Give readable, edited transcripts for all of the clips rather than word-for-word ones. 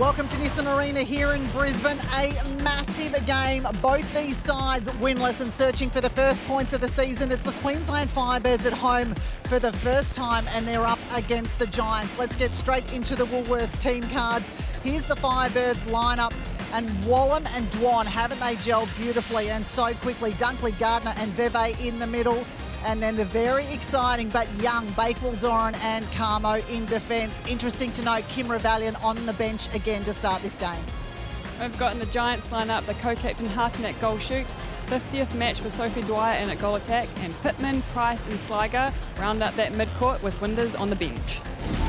Welcome to Nissan Arena here in Brisbane. A massive game. Both these sides winless and searching for the first points of the season. It's the Queensland Firebirds at home for the first time and they're up against the Giants. Let's get straight into the Woolworths team cards. Here's the Firebirds lineup. And Wallam and Dwan, haven't they gelled beautifully and so quickly? Dunkley, Gardner and Veve in the middle. And then the very exciting but young Bakewell, Doran and Carmo in defence. Interesting to note, Kim Revallion on the bench again to start this game. We've got in the Giants lineup the co-captain Harton at goal shoot, 50th match for Sophie Dwyer in at goal attack, and Pittman, Price and Sligo round up that mid-court with Winders on the bench.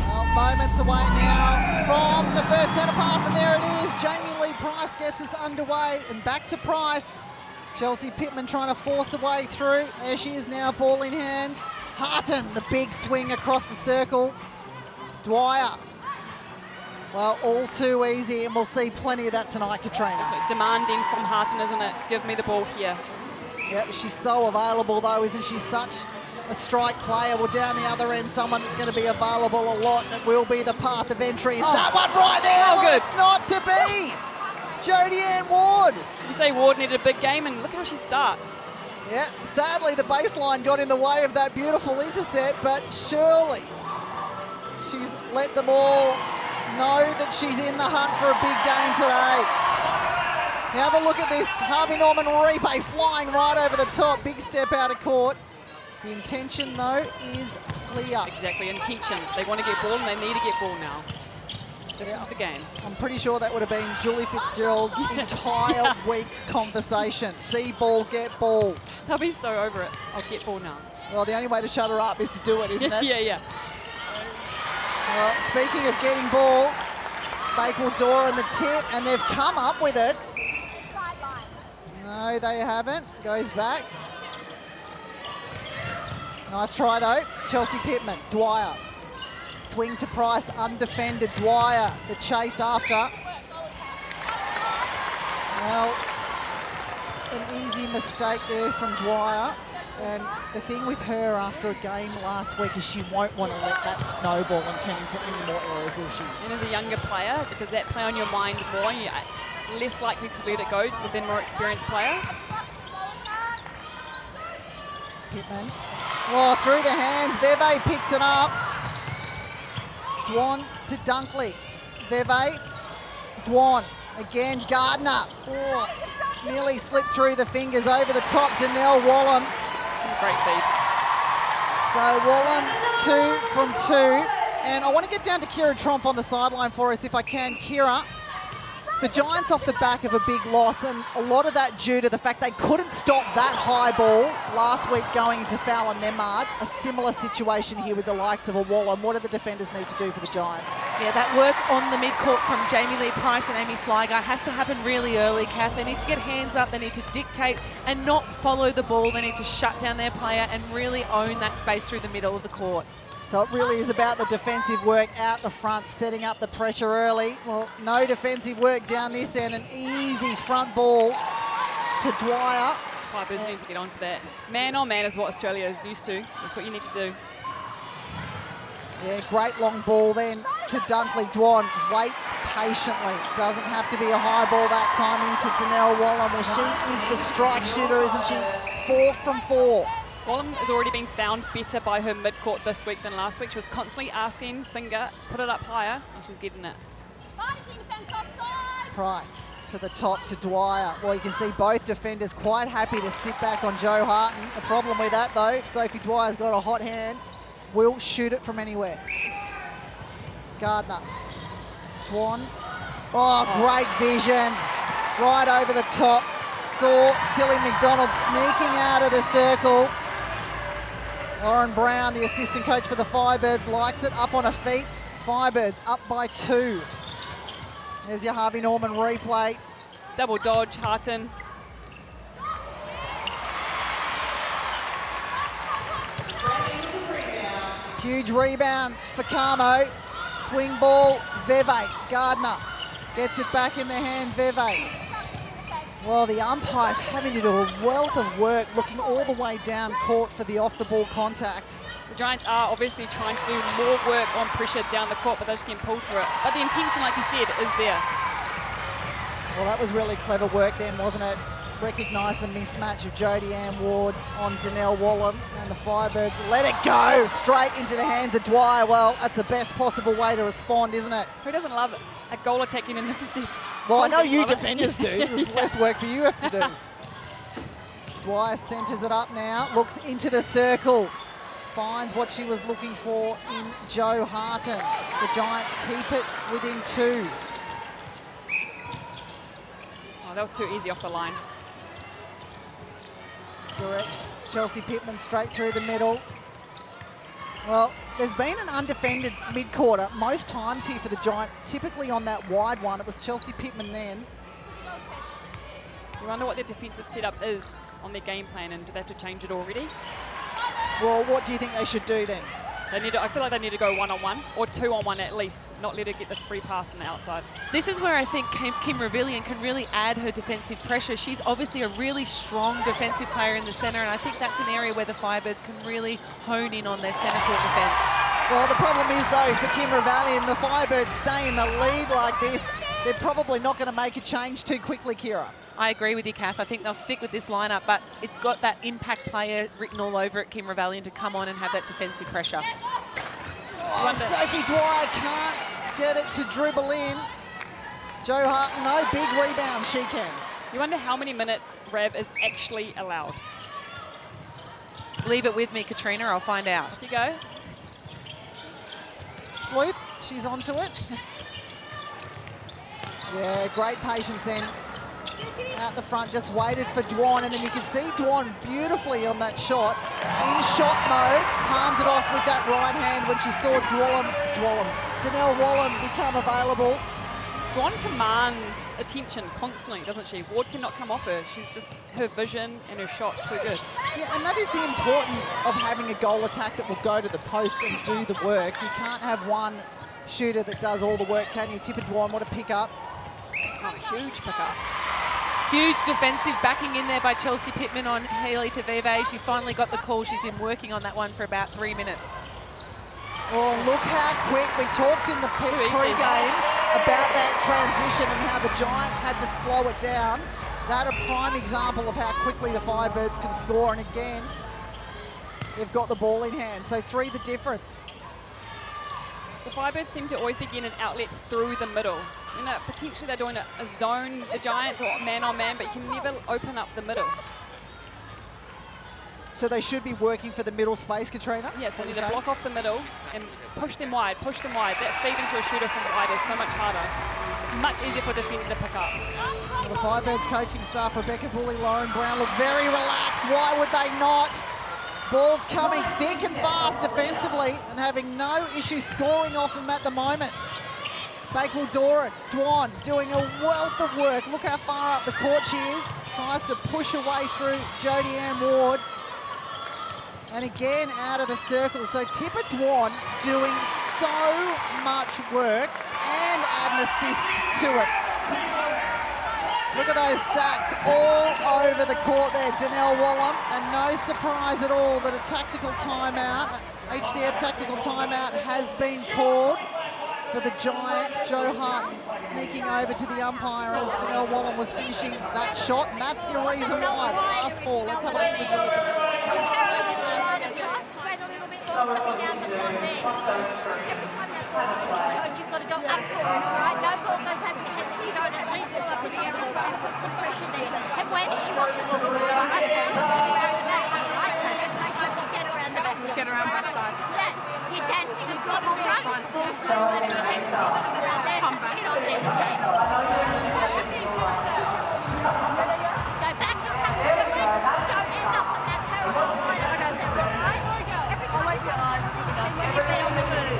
Well, moments away now from the first centre pass, and there it is. Jamie Lee Price gets us underway, and back to Price. Chelsea Pittman trying to force her way through. There she is now, ball in hand. Harton, the big swing across the circle. Dwyer. Well, all too easy, and we'll see plenty of that tonight, Katrina. So demanding from Harton, isn't it? Give me the ball here. Yep, she's so available though, isn't she? Such a strike player. Well, down the other end, someone that's going to be available a lot, and it will be the path of entry. Is that one right there? Oh, good. It's not to be. Jodie Ann Ward. You say Ward needed a big game, and look how she starts. Yeah, sadly the baseline got in the way of that beautiful intercept, but surely she's let them all know that she's in the hunt for a big game today. Now have a look at this. Harvey Norman Repe flying right over the top. Big step out of court. The intention, though, is clear. Exactly, intention. They want to get ball, and they need to get ball now. This is the game. I'm pretty sure that would have been Julie Fitzgerald's entire week's conversation. See ball, get ball. They'll be so over it. I'll get ball now. Well, the only way to shut her up is to do it, isn't it? Yeah. Well, speaking of getting ball, Bakewell Dora in the tip, and they've come up with it. No, they haven't. Goes back. Nice try, though. Chelsea Pittman, Dwyer. Swing to Price, undefended. Dwyer, the chase after. Well, an easy mistake there from Dwyer. And the thing with her after a game last week is she won't want to let that snowball and turn into any more errors, will she? And as a younger player, does that play on your mind more? You're less likely to let it go than a more experienced player? Pittman. Oh, through the hands. Veve picks it up. Dwan to Dunkley. Veve. Dwan. Again, Gardner. Oh, nearly slipped through the fingers over the top. Danelle Wallam. Great feed. So Wallam, 2 from 2. And I want to get down to Kira Tromp on the sideline for us if I can. Kira, the Giants off the back of a big loss, and a lot of that due to the fact they couldn't stop that high ball last week going into Fowler Nemard. A similar situation here with the likes of a Wallam. What do the defenders need to do for the Giants? Yeah, that work on the midcourt from Jamie Lee Price and Amy Sligo has to happen really early, Kath. They need to get hands up, they need to dictate and not follow the ball. They need to shut down their player and really own that space through the middle of the court. So it really is about the defensive work out the front, setting up the pressure early. Well, no defensive work down this end. An easy front ball to Dwyer. Firebirds need to get onto that. Man on man is what Australia is used to. That's what you need to do. Yeah, great long ball then to Dunkley. Dwan waits patiently. Doesn't have to be a high ball that time into Danelle Wallam. Well, she is the strike shooter, isn't she? 4 from 4. Wallam has already been found better by her mid-court this week than last week. She was constantly asking Finger, put it up higher, and she's getting it. Price to the top to Dwyer. Well, you can see both defenders quite happy to sit back on Joe Harton. The problem with that, though, if Sophie Dwyer's got a hot hand, will shoot it from anywhere. Gardner. Dwan. Oh, great vision. Right over the top. Saw Tilly McDonald sneaking out of the circle. Lauren Brown, the assistant coach for the Firebirds, likes it up on her feet. Firebirds up by 2. There's your Harvey Norman replay. Double dodge, Harton. Huge rebound for Carmo. Swing ball, Veve. Gardner gets it back in the hand, Veve. Well, the umpire's having to do a wealth of work looking all the way down court for the off-the-ball contact. The Giants are obviously trying to do more work on pressure down the court, but they're just getting pulled for it. But the intention, like you said, is there. Well, that was really clever work then, wasn't it? Recognise the mismatch of Jodie Ann Ward on Danelle Wallam, and the Firebirds let it go straight into the hands of Dwyer. Well, that's the best possible way to respond, isn't it? Who doesn't love a goal attacking an intercept? Well, I know you defenders do. There's less work for you have to do. Dwyer centres it up now, looks into the circle, finds what she was looking for in Jo Harton. The Giants keep it within 2. Oh, that was too easy off the line. Direct Chelsea Pittman straight through the middle. Well, there's been an undefended mid-quarter most times here for the Giant, typically on that wide one. It was Chelsea Pittman then. You wonder what their defensive setup is on their game plan, and do they have to change it already? Well, what do you think they should do then? They need to, I feel like they need to go 1-on-1 or 2-on-1 at least, not let her get the free pass on the outside. This is where I think Kim Revillion can really add her defensive pressure. She's obviously a really strong defensive player in the centre, and I think that's an area where the Firebirds can really hone in on their centre court defence. Well, the problem is, though, for Kim Revillion, the Firebirds stay in the lead like this. They're probably not going to make a change too quickly, Kira. I agree with you, Kath. I think they'll stick with this lineup, but it's got that impact player written all over it, Kim Revillion, to come on and have that defensive pressure. Oh, Sophie Dwyer can't get it to dribble in. Jo Harton, no big rebound, she can. You wonder how many minutes Rev is actually allowed. Leave it with me, Katrina. I'll find out. Off you go. Sleuth, she's onto it. Yeah, great patience then. Out the front, just waited for Dwan, and then you can see Dwan beautifully on that shot. In shot mode, palmed it off with that right hand when she saw Danelle Wallam become available. Dwan commands attention constantly, doesn't she? Ward cannot come off her. She's just, her vision and her shot's too good. Yeah, and that is the importance of having a goal attack that will go to the post and do the work. You can't have one shooter that does all the work, can you? Tipper Dwan, what a pick up. Oh, huge pickup. Huge defensive backing in there by Chelsea Pittman on Hayley Taveve. She finally got the call. She's been working on that one for about 3 minutes. Oh, look how quick. We talked in the pre-game about that transition and how the Giants had to slow it down. That a prime example of how quickly the Firebirds can score. And again, they've got the ball in hand. So 3 the difference. The Firebirds seem to always be getting an outlet through the middle. You know, potentially they're doing a zone, the Giants, or man-on-man, but you can never open up the middle. So they should be working for the middle space, Katrina? Yes, they need to block off the middles and push them wide, push them wide. That feed into a shooter from wide is so much harder. Much easier for defenders to pick up. Well, the Firebirds coaching staff, Rebecca Bully, Lauren Brown, look very relaxed. Why would they not? Ball's coming thick and fast defensively and having no issue scoring off them at the moment. Bakewell Dora, Dwan doing a wealth of work. Look how far up the court she is. Tries to push her way through Jodie Ann Ward. And again out of the circle. So Tipper Dwan doing so much work and add an assist to it. Look at those stats all over the court there, Danelle Wallam, and no surprise at all that a tactical timeout, HCF tactical timeout has been called for the Giants. Jo Harton sneaking over to the umpire as Danelle Wallam was finishing that shot, and that's the reason why. The last 4. Let's have a listen to Jill. You've got to go up forward, right? No ball goes over your head, you don't at least go up in the air and try and put some pressure there. And where does she want the ball? Right there, she's going around the back, right? So let's make sure we get around the back. Get around that side. Yeah, you're dancing across the front. Go back to the head, around there, so get on there. Go back and come to the wing. Don't end up on that parallel side. Right? Every time you go on, you get on the move.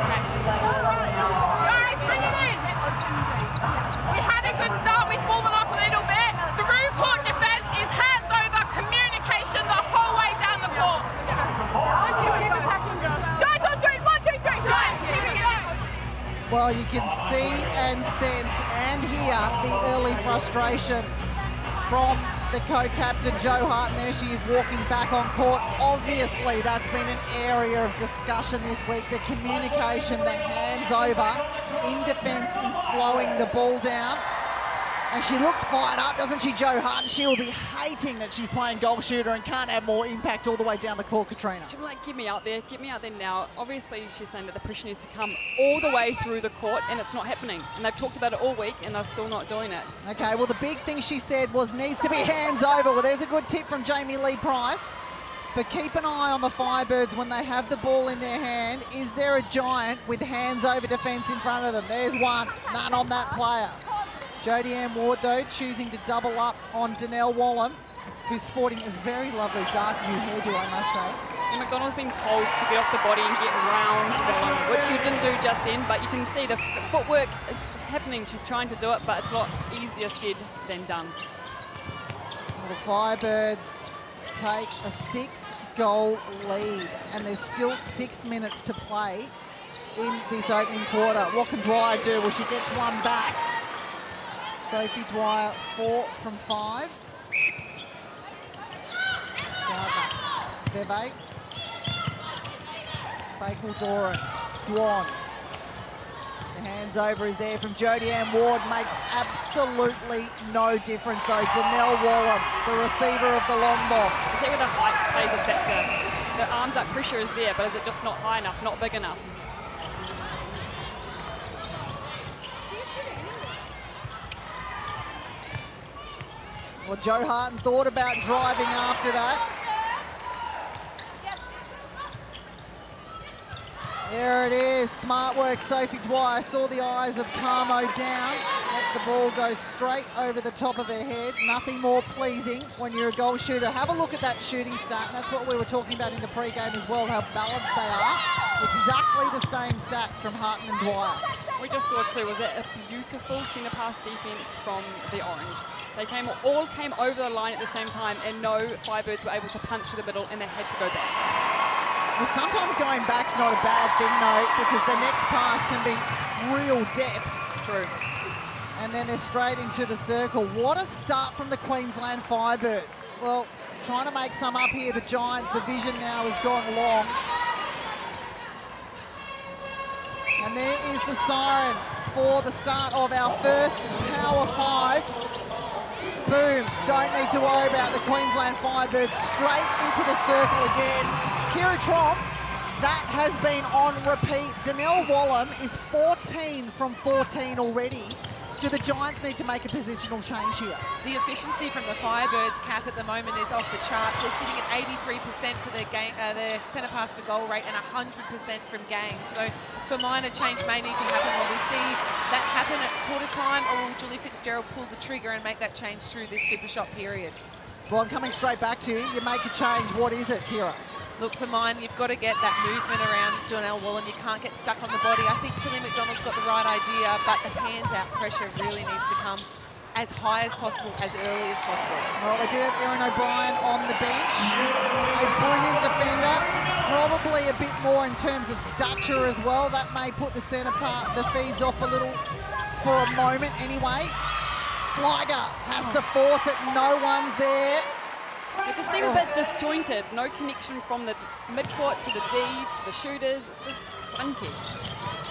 We had a good start, we've fallen off a little bit. Through court defence is hands over communication the whole way down the court. Giants on 3, 1, 2, 3, Giants, here we go. Well, you can see and sense and hear the early frustration from the co-captain, Jo Harton. There she is walking back on court. Obviously, that's been an area of discussion this week. The communication, the hands over in defence and slowing the ball down. And she looks fired up, doesn't she, Jo Harton? She will be hating that she's playing goal shooter and can't have more impact all the way down the court, Katrina. She'll be like, get me out there now. Obviously, she's saying that the pressure needs to come all the way through the court, and it's not happening. And they've talked about it all week, and they're still not doing it. Okay, well, the big thing she said was needs to be hands over. Well, there's a good tip from Jamie Lee Price. But keep an eye on the Firebirds when they have the ball in their hand. Is there a giant with hands over defence in front of them? There's one, none on that player. Jodie Ann Ward, though, choosing to double up on Donnell Wallam, who's sporting a very lovely dark new hairdo, I must say. And McDonald's been told to get off the body and get round Wallam, which she didn't do just then, but you can see the footwork is happening. She's trying to do it, but it's a lot easier said than done. Well, the Firebirds take a 6-goal lead, and there's still 6 minutes to play in this opening quarter. What can Dwyer do? Well, she gets one back. Sophie Dwyer, 4 from 5. Gardner, Veve, Bakal Dwan. The hands over is there from Jodie Ann Ward, makes absolutely no difference though. Donnell Wallam, the receiver of the long ball. I think with the height plays a factor. The arms up pressure is there, but is it just not high enough, not big enough? Well, Jo Harton thought about driving after that. There it is, smart work, Sophie Dwyer. Saw the eyes of Carmo down. Let the ball go straight over the top of her head. Nothing more pleasing when you're a goal shooter. Have a look at that shooting stat. And that's what we were talking about in the pre-game as well, how balanced they are. Exactly the same stats from Harton and Dwyer. We just saw too, was it a beautiful centre pass defence from the Orange. They all came over the line at the same time, and no Firebirds were able to punch to the middle, and they had to go back. Well, sometimes going back's not a bad thing though, because the next pass can be real depth. It's true. And then they're straight into the circle. What a start from the Queensland Firebirds. Well, trying to make some up here, the Giants, the vision now has gone long. And there is the siren for the start of our first Power 5. Boom, don't need to worry about the Queensland Firebirds, straight into the circle again. Kira Tromp, that has been on repeat. Donnell Wallam is 14 from 14 already. Do the Giants need to make a positional change here? The efficiency from the Firebirds, Kath, at the moment is off the charts. They're sitting at 83% for their centre pass to goal rate and 100% from games. So for mine, a change may need to happen. Will we see that happen at quarter time, or will Julie Fitzgerald pull the trigger and make that change through this super shot period? Well, I'm coming straight back to you. You make a change. What is it, Kira? Look, for mine, you've got to get that movement around Donnell Wallam. You can't get stuck on the body. I think Tilly McDonald's got the right idea, but the hands-out pressure really needs to come as high as possible, as early as possible. Well, they do have Erin O'Brien on the bench. A brilliant defender. Probably a bit more in terms of stature as well. That may put the centre part, the feeds off a little for a moment anyway. Sliger has to force it. No one's there. It just seemed a bit disjointed. No connection from the mid-court to the D, to the shooters. It's just clunky.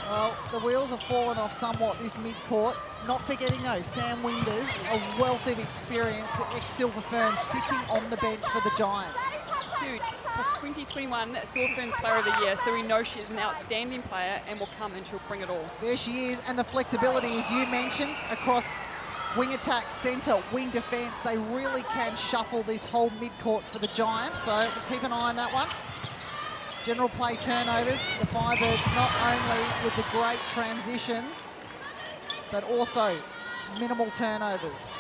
Well, the wheels have fallen off somewhat this mid-court. Not forgetting though, Sam Winders, a wealth of experience, the ex-Silver Ferns sitting on the bench for the Giants. Huge. Was 2021 Silver Fern Player of the Year, so we know she's an outstanding player and will come and she'll bring it all. There she is, and the flexibility, as you mentioned, across wing attack, centre, wing defence. They really can shuffle this whole mid-court for the Giants, so we'll keep an eye on that one. General play turnovers. The Firebirds not only with the great transitions, but also minimal turnovers.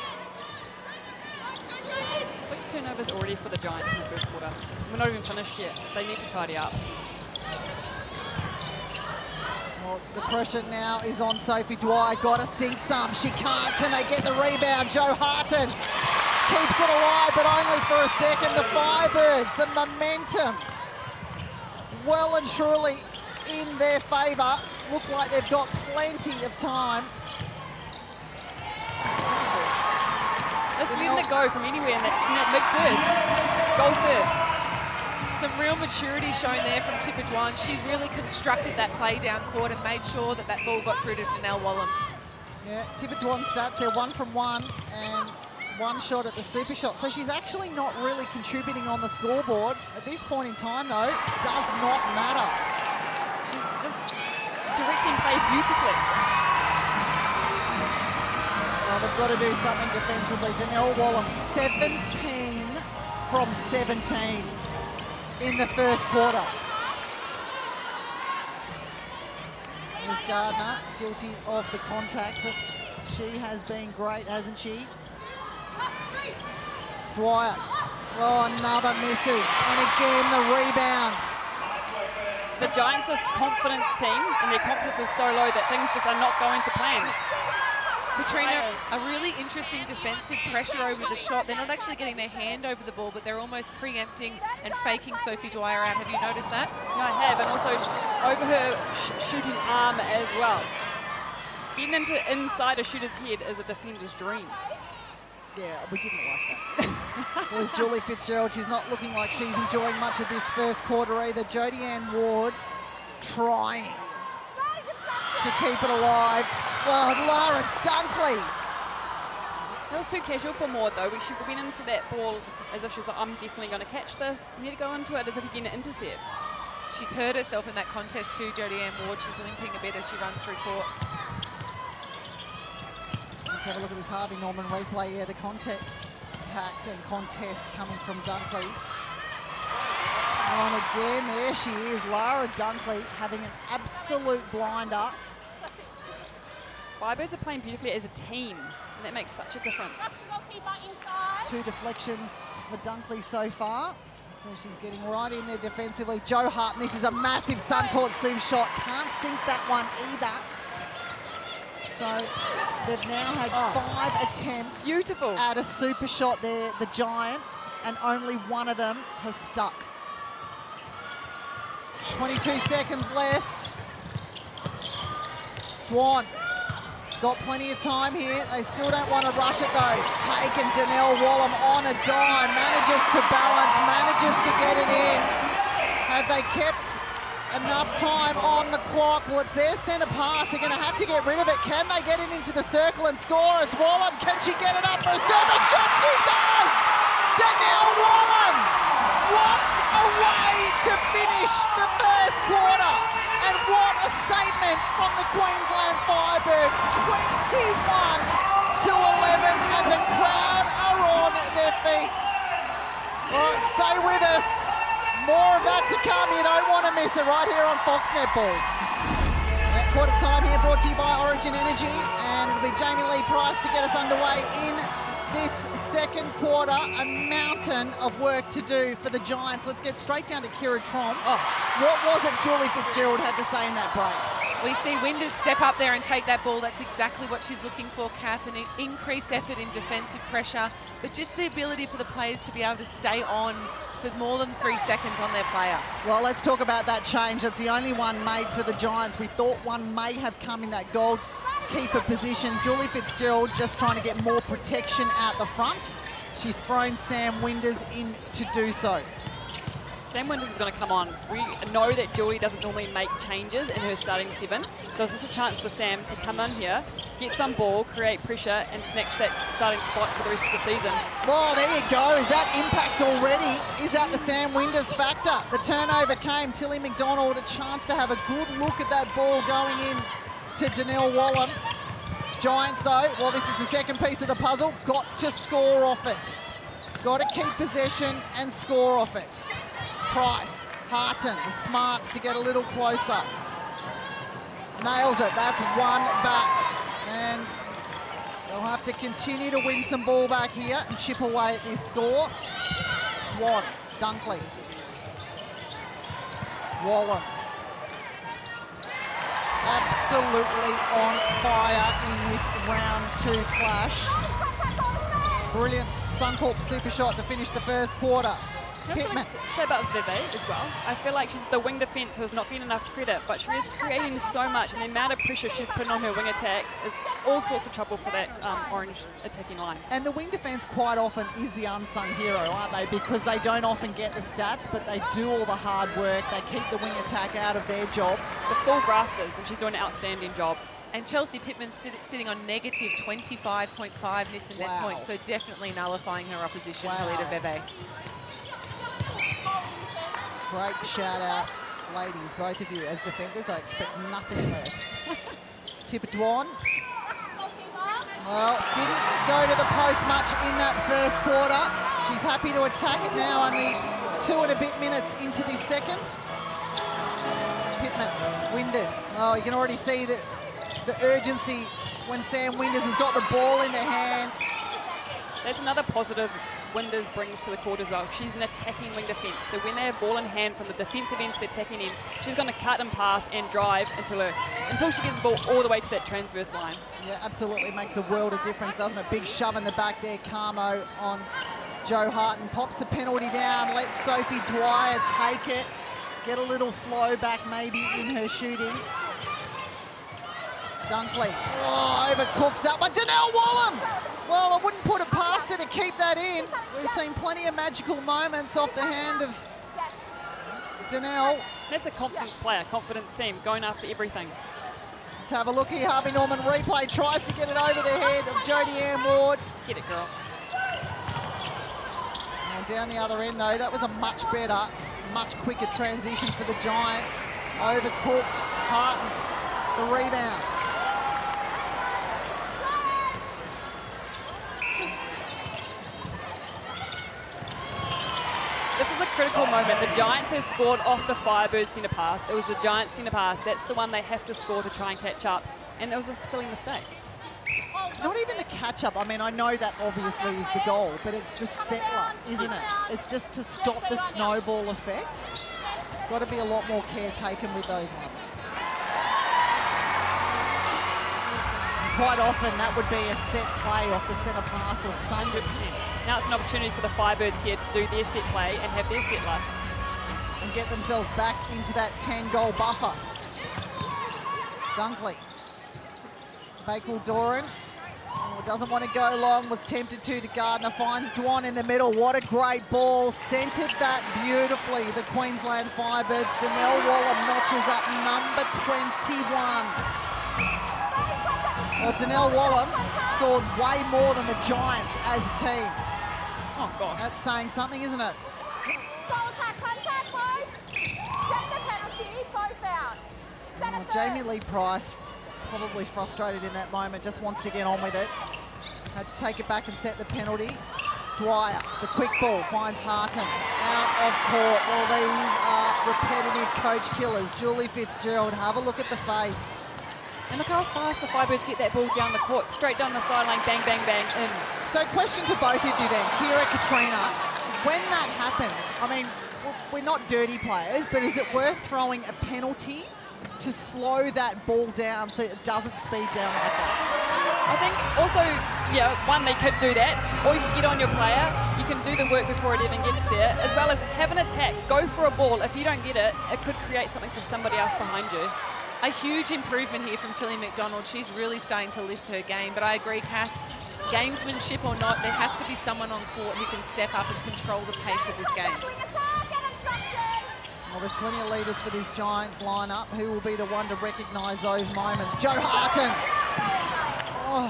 6 turnovers already for the Giants in the first quarter. We're not even finished yet. They need to tidy up. Well, the pressure now is on Sophie Dwyer. Got to sink some. She can't. Can they get the rebound? Jo Harton keeps it alive, but only for a second. The Firebirds, the momentum, well and truly in their favour. Look like they've got plenty of time. Just letting it go from anywhere in that mid-third. Goal third. Some real maturity shown there from Tipper Dwan. She really constructed that play down court and made sure that ball got through to Danelle Wallam. Yeah, Tipper Dwan stats there, 1 from 1 and 1 shot at the super shot. So she's actually not really contributing on the scoreboard. At this point in time, though, it does not matter. She's just directing play beautifully. Well, they've got to do something defensively. Danelle Wallam, 17 from 17 in the first quarter. There's Gardner, guilty of the contact, but she has been great, hasn't she? Dwyer, oh, another misses, and again the rebound. The Giants' confidence team, and their confidence is so low that things just are not going to plan. Katrina, a really interesting defensive pressure over the shot. They're not actually getting their hand over the ball, but they're almost preempting and faking Sophie Dwyer out. Have you noticed that? No, I have, and also over her shooting arm as well. Getting into inside a shooter's head is a defender's dream. Yeah, we didn't like that. There's Julie Fitzgerald. She's not looking like she's enjoying much of this first quarter either. Jodie Ann Ward trying to keep it alive. Well, Lara Dunkley. That was too casual for Maud, though. She went into that ball as if she was like, I'm definitely going to catch this. You need to go into it as if you're going to intercept. She's hurt herself in that contest too, Jodie Ann Ward. She's limping a bit as she runs through court. Let's have a look at this Harvey Norman replay. Yeah, the contact and contest coming from Dunkley. And again, there she is, Lara Dunkley having an absolute blinder. Firebirds are playing beautifully as a team, and that makes such a difference. 2 deflections for Dunkley so far. So she's getting right in there defensively. Jo Hart, and this is a massive Suncorp zoom shot. Can't sink that one either. So they've now had 5 attempts Beautiful. at a super shot there, the Giants, and only one of them has stuck. 22 seconds left. Dwan got plenty of time here. They still don't want to rush it though. Taken Danelle Wallam on a dime, manages to balance, manages to get it in. Have they kept enough time on the clock? Well, it's their centre pass. They're going to have to get rid of it. Can they get it into the circle and score? It's Wallam. Can she get it up for a serving shot? She does! Danelle Wallam! What a way to finish the first quarter! And what a statement from the Queensland Firebirds. 21-11, and the crowd are on their feet. All right, stay with us. More of that to come. You don't want to miss it right here on Fox Netball. At quarter time here, brought to you by Origin Energy, and it'll be Jamie Lee Price to get us underway in this second quarter. A mountain of work to do for the Giants. Let's get straight down to Kira Trom. What was it Julie Fitzgerald had to say in that break? We see Winders step up there and take that ball. That's exactly what she's looking for, Kath, and increased effort in defensive pressure, but just the ability for the players to be able to stay on for more than 3 seconds on their player. Well, let's talk about that change. That's the only one made for the Giants. We thought one may have come in that goalkeeper position. Julie Fitzgerald just trying to get more protection out the front. She's thrown Sam Winders in to do so. Sam Winders is going to come on. We know that Julie doesn't normally make changes in her starting 7, so this is a chance for Sam to come in here, get some ball, create pressure, and snatch that starting spot for the rest of the season. Well, there you go. Is that impact already? Is that the Sam Winders factor? The turnover came. Tilly McDonald, a chance to have a good look at that ball going in to Danelle Wallam. Giants, though, well, this is the second piece of the puzzle. Got to score off it. Got to keep possession and score off it. Price, Harton, the smarts to get a little closer. Nails it, that's one back. And they'll have to continue to win some ball back here and chip away at this score. Wad, Dunkley. Wallam. Absolutely on fire in this round 2 flash. Brilliant Suncorp super shot to finish the first quarter. Can I also say about Vive as well? I feel like she's the wing defence who is not getting enough credit, but she is creating so much, and the amount of pressure she's putting on her wing attack is all sorts of trouble for that Orange attacking line. And the wing defence quite often is the unsung hero, aren't they? Because they don't often get the stats, but they do all the hard work. They keep the wing attack out of their job. The full grafters, and she's doing an outstanding job. And Chelsea Pittman's sitting on negative 25.5 Nissan net points, so definitely nullifying her opposition, Kalita Veve. Great shout out, ladies, both of you. As defenders, I expect nothing less. Tipper Dwan. Well, didn't go to the post much in that first quarter. She's happy to attack it now, only 2 and a bit minutes into the second. Pittman, Winders. Oh, you can already see the urgency when Sam Winders has got the ball in their hand. That's another positive Winders brings to the court as well. She's an attacking wing defence. So when they have ball in hand from the defensive end to the attacking end, she's going to cut and pass and drive until she gets the ball all the way to that transverse line. Yeah, absolutely. Makes a world of difference, doesn't it? Big shove in the back there. Carmo on Joe Harton. Pops the penalty down. Lets Sophie Dwyer take it. Get a little flow back maybe in her shooting. Dunkley. Oh, overcooks that one. Danelle Wallam! Well, I wouldn't put it past her to keep that in. We've seen plenty of magical moments off the hand of Danelle. That's a confidence player, confidence team, going after everything. Let's have a look here. Harvey Norman replay. Tries to get it over the head of Jodie Ann Ward. Get it, girl. And down the other end, though, that was a much better, much quicker transition for the Giants. Overcooked. Harton, the rebound. This is a critical moment. The Giants have scored off the Firebirds centre pass. It was the Giants centre pass. That's the one they have to score to try and catch up. And it was a silly mistake. It's not even the catch-up. I mean, I know that obviously is the goal, but it's the settler, isn't it? It's just to stop the snowball effect. Got to be a lot more care taken with those ones. And quite often that would be a set play off the centre pass or something. 100%. Now it's an opportunity for the Firebirds here to do their set play and have their settler. And get themselves back into that 10-goal buffer. Dunkley. Bakul-Doran. Oh, doesn't want to go long, was tempted to Gardner. Finds Dwan in the middle. What a great ball. Centred that beautifully. The Queensland Firebirds. Danelle Wallam notches up number 21. Well, Danelle Wallam scored way more than the Giants as a team. Oh, God. That's saying something, isn't it? Contact, both. Set the penalty, both out. Set it Jamie Lee Price, probably frustrated in that moment, just wants to get on with it. Had to take it back and set the penalty. Dwyer, the quick ball, finds Harton out of court. Well, these are repetitive coach killers. Julie Fitzgerald, have a look at the face. And look how fast the Firebirds get that ball down the court, straight down the sideline, bang, bang, bang, in. So question to both of you then, Kira, Katrina, when that happens, I mean, we're not dirty players, but is it worth throwing a penalty to slow that ball down so it doesn't speed down like that? I think also, yeah, one, they could do that, or you can get on your player, you can do the work before it even gets there, as well as have an attack, go for a ball. If you don't get it, it could create something for somebody else behind you. A huge improvement here from Tilly McDonald. She's really starting to lift her game, but I agree, Kath, gamesmanship or not, there has to be someone on court who can step up and control the pace of this game. Well, there's plenty of leaders for this Giants lineup. Who will be the one to recognise those moments? Joe Harton. Oh.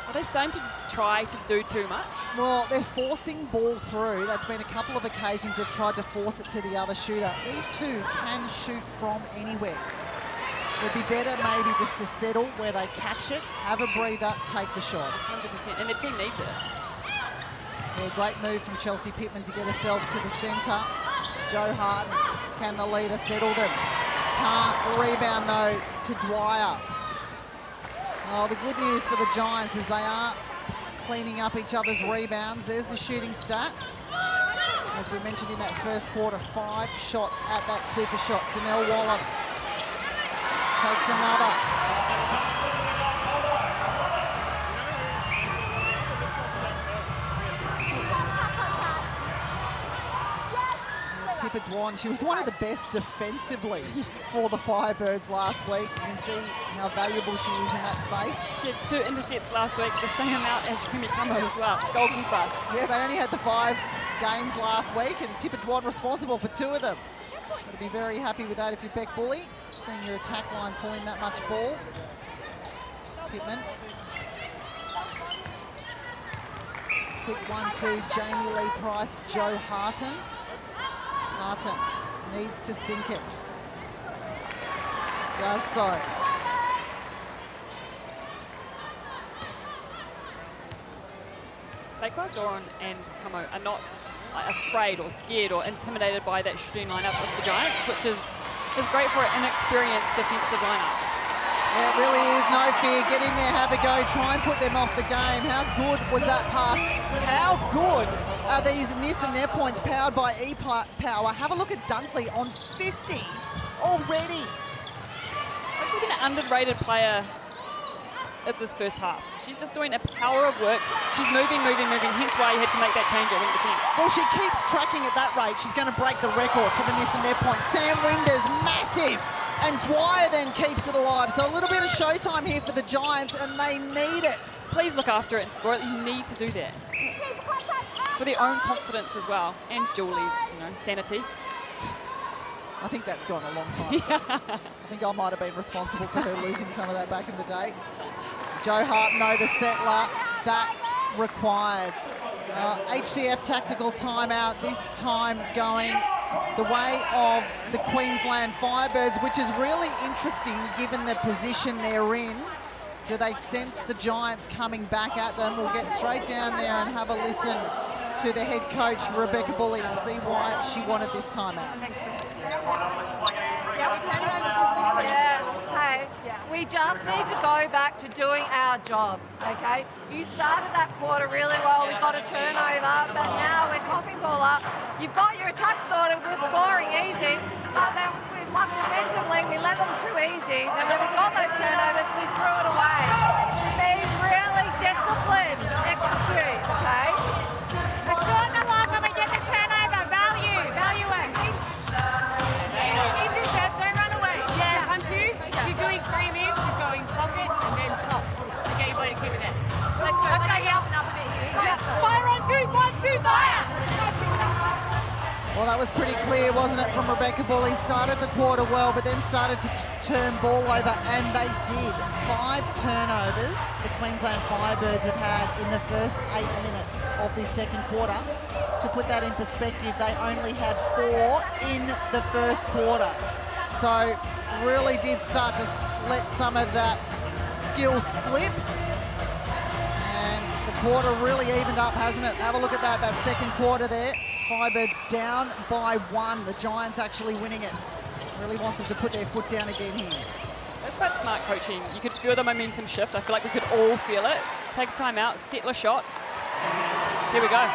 Are they starting to try to do too much? Well, they're forcing ball through. That's been a couple of occasions they've tried to force it to the other shooter. These two can shoot from anywhere. It'd be better maybe just to settle where they catch it, have a breather, take the shot. 100%, and the team needs it. Yeah, great move from Chelsea Pittman to get herself to the centre. Joe Harton, can the leader settle them? Can't. Rebound though to Dwyer. Oh, the good news for the Giants is they are cleaning up each other's rebounds. There's the shooting stats. As we mentioned in that first quarter, 5 shots at that super shot. Danelle Wallam takes another. Tipper Dwan. She was one of the best defensively for the Firebirds last week. You can see how valuable she is in that space. She had 2 intercepts last week, the same amount as Remy Cumbo as well, goalkeeper. Yeah, they only had the 5 gains last week, and Tipper Dwan responsible for 2 of them. Got to be very happy with that if you're Beck Bully, seeing your attack line pulling that much ball. Pittman. Quick 1-2, Jamie Lee Price, Joe Harton. Harton needs to sink it. Does so. Bakewell, Doran and Cumbo are not afraid or scared or intimidated by that shooting lineup of the Giants, which is great for an inexperienced defensive lineup. Yeah, it really is no fear. Get in there, have a go, try and put them off the game. How good was that pass? How good are these Nissan net points powered by E-Power? Have a look at Dunkley on 50 already. She's been an underrated player at this first half. She's just doing a power of work. She's moving, hence why you had to make that change at wing defence. Well, she keeps tracking at that rate. She's going to break the record for the Nissan net points. Sam Winders, massive. And Dwyer then keeps it alive. So a little bit of showtime here for the Giants, and they need it. Please look after it and score it. You need to do that. For their own confidence as well, and Julie's, sanity. I think that's gone a long time ago. I think I might have been responsible for her losing some of that back in the day. Joe Harton, though, the settler, that required. HCF tactical timeout, this time going the way of the Queensland Firebirds, which is really interesting given the position they're in. Do they sense the Giants coming back at them? We'll get straight down there and have a listen to the head coach, Rebecca Bully, and see why she wanted this timeout. We just need to go back to doing our job, okay? You started that quarter really well, we got a turnover, but now we're coughing ball up. You've got your attack sorted, we're scoring easy, but then defensively we let them too easy. Then when we got those turnovers, we threw it away. Be really disciplined, execute, okay? We're short the line when we get the turnover. Value it. Easy steps, don't run away. Yeah, hunt you. You're doing 3 minutes, you're going pocket and then top. Okay, everybody keep it there. Let's go. Let's open up a bit here. Yeah. Fire on 2, 1, 2, fire! Well, that was pretty clear, wasn't it, from Rebecca Bully? Started the quarter well, but then started to turn ball over, and they did. 5 turnovers the Queensland Firebirds have had in the first 8 minutes of this second quarter. To put that in perspective, they only had 4 in the first quarter. So really did start to let some of that skill slip. And the quarter really evened up, hasn't it? Have a look at that second quarter there. Firebirds down by 1. The Giants actually winning it. Really wants them to put their foot down again here. That's quite smart coaching. You could feel the momentum shift. I feel like we could all feel it. Take a time out, settle a shot. Here we go.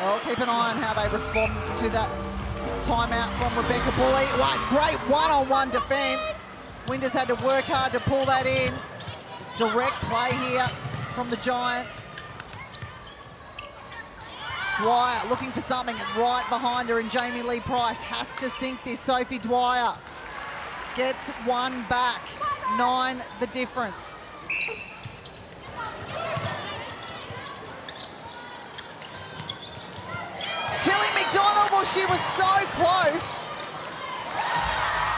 Well, keep an eye on how they respond to that timeout from Rebecca Bully. Great one-on-one defence. Winders had to work hard to pull that in. Direct play here from the Giants. Dwyer looking for something right behind her, and Jamie Lee Price has to sink this. Sophie Dwyer gets 1 back. 9 the difference. Tilly McDonald, well, she was so close.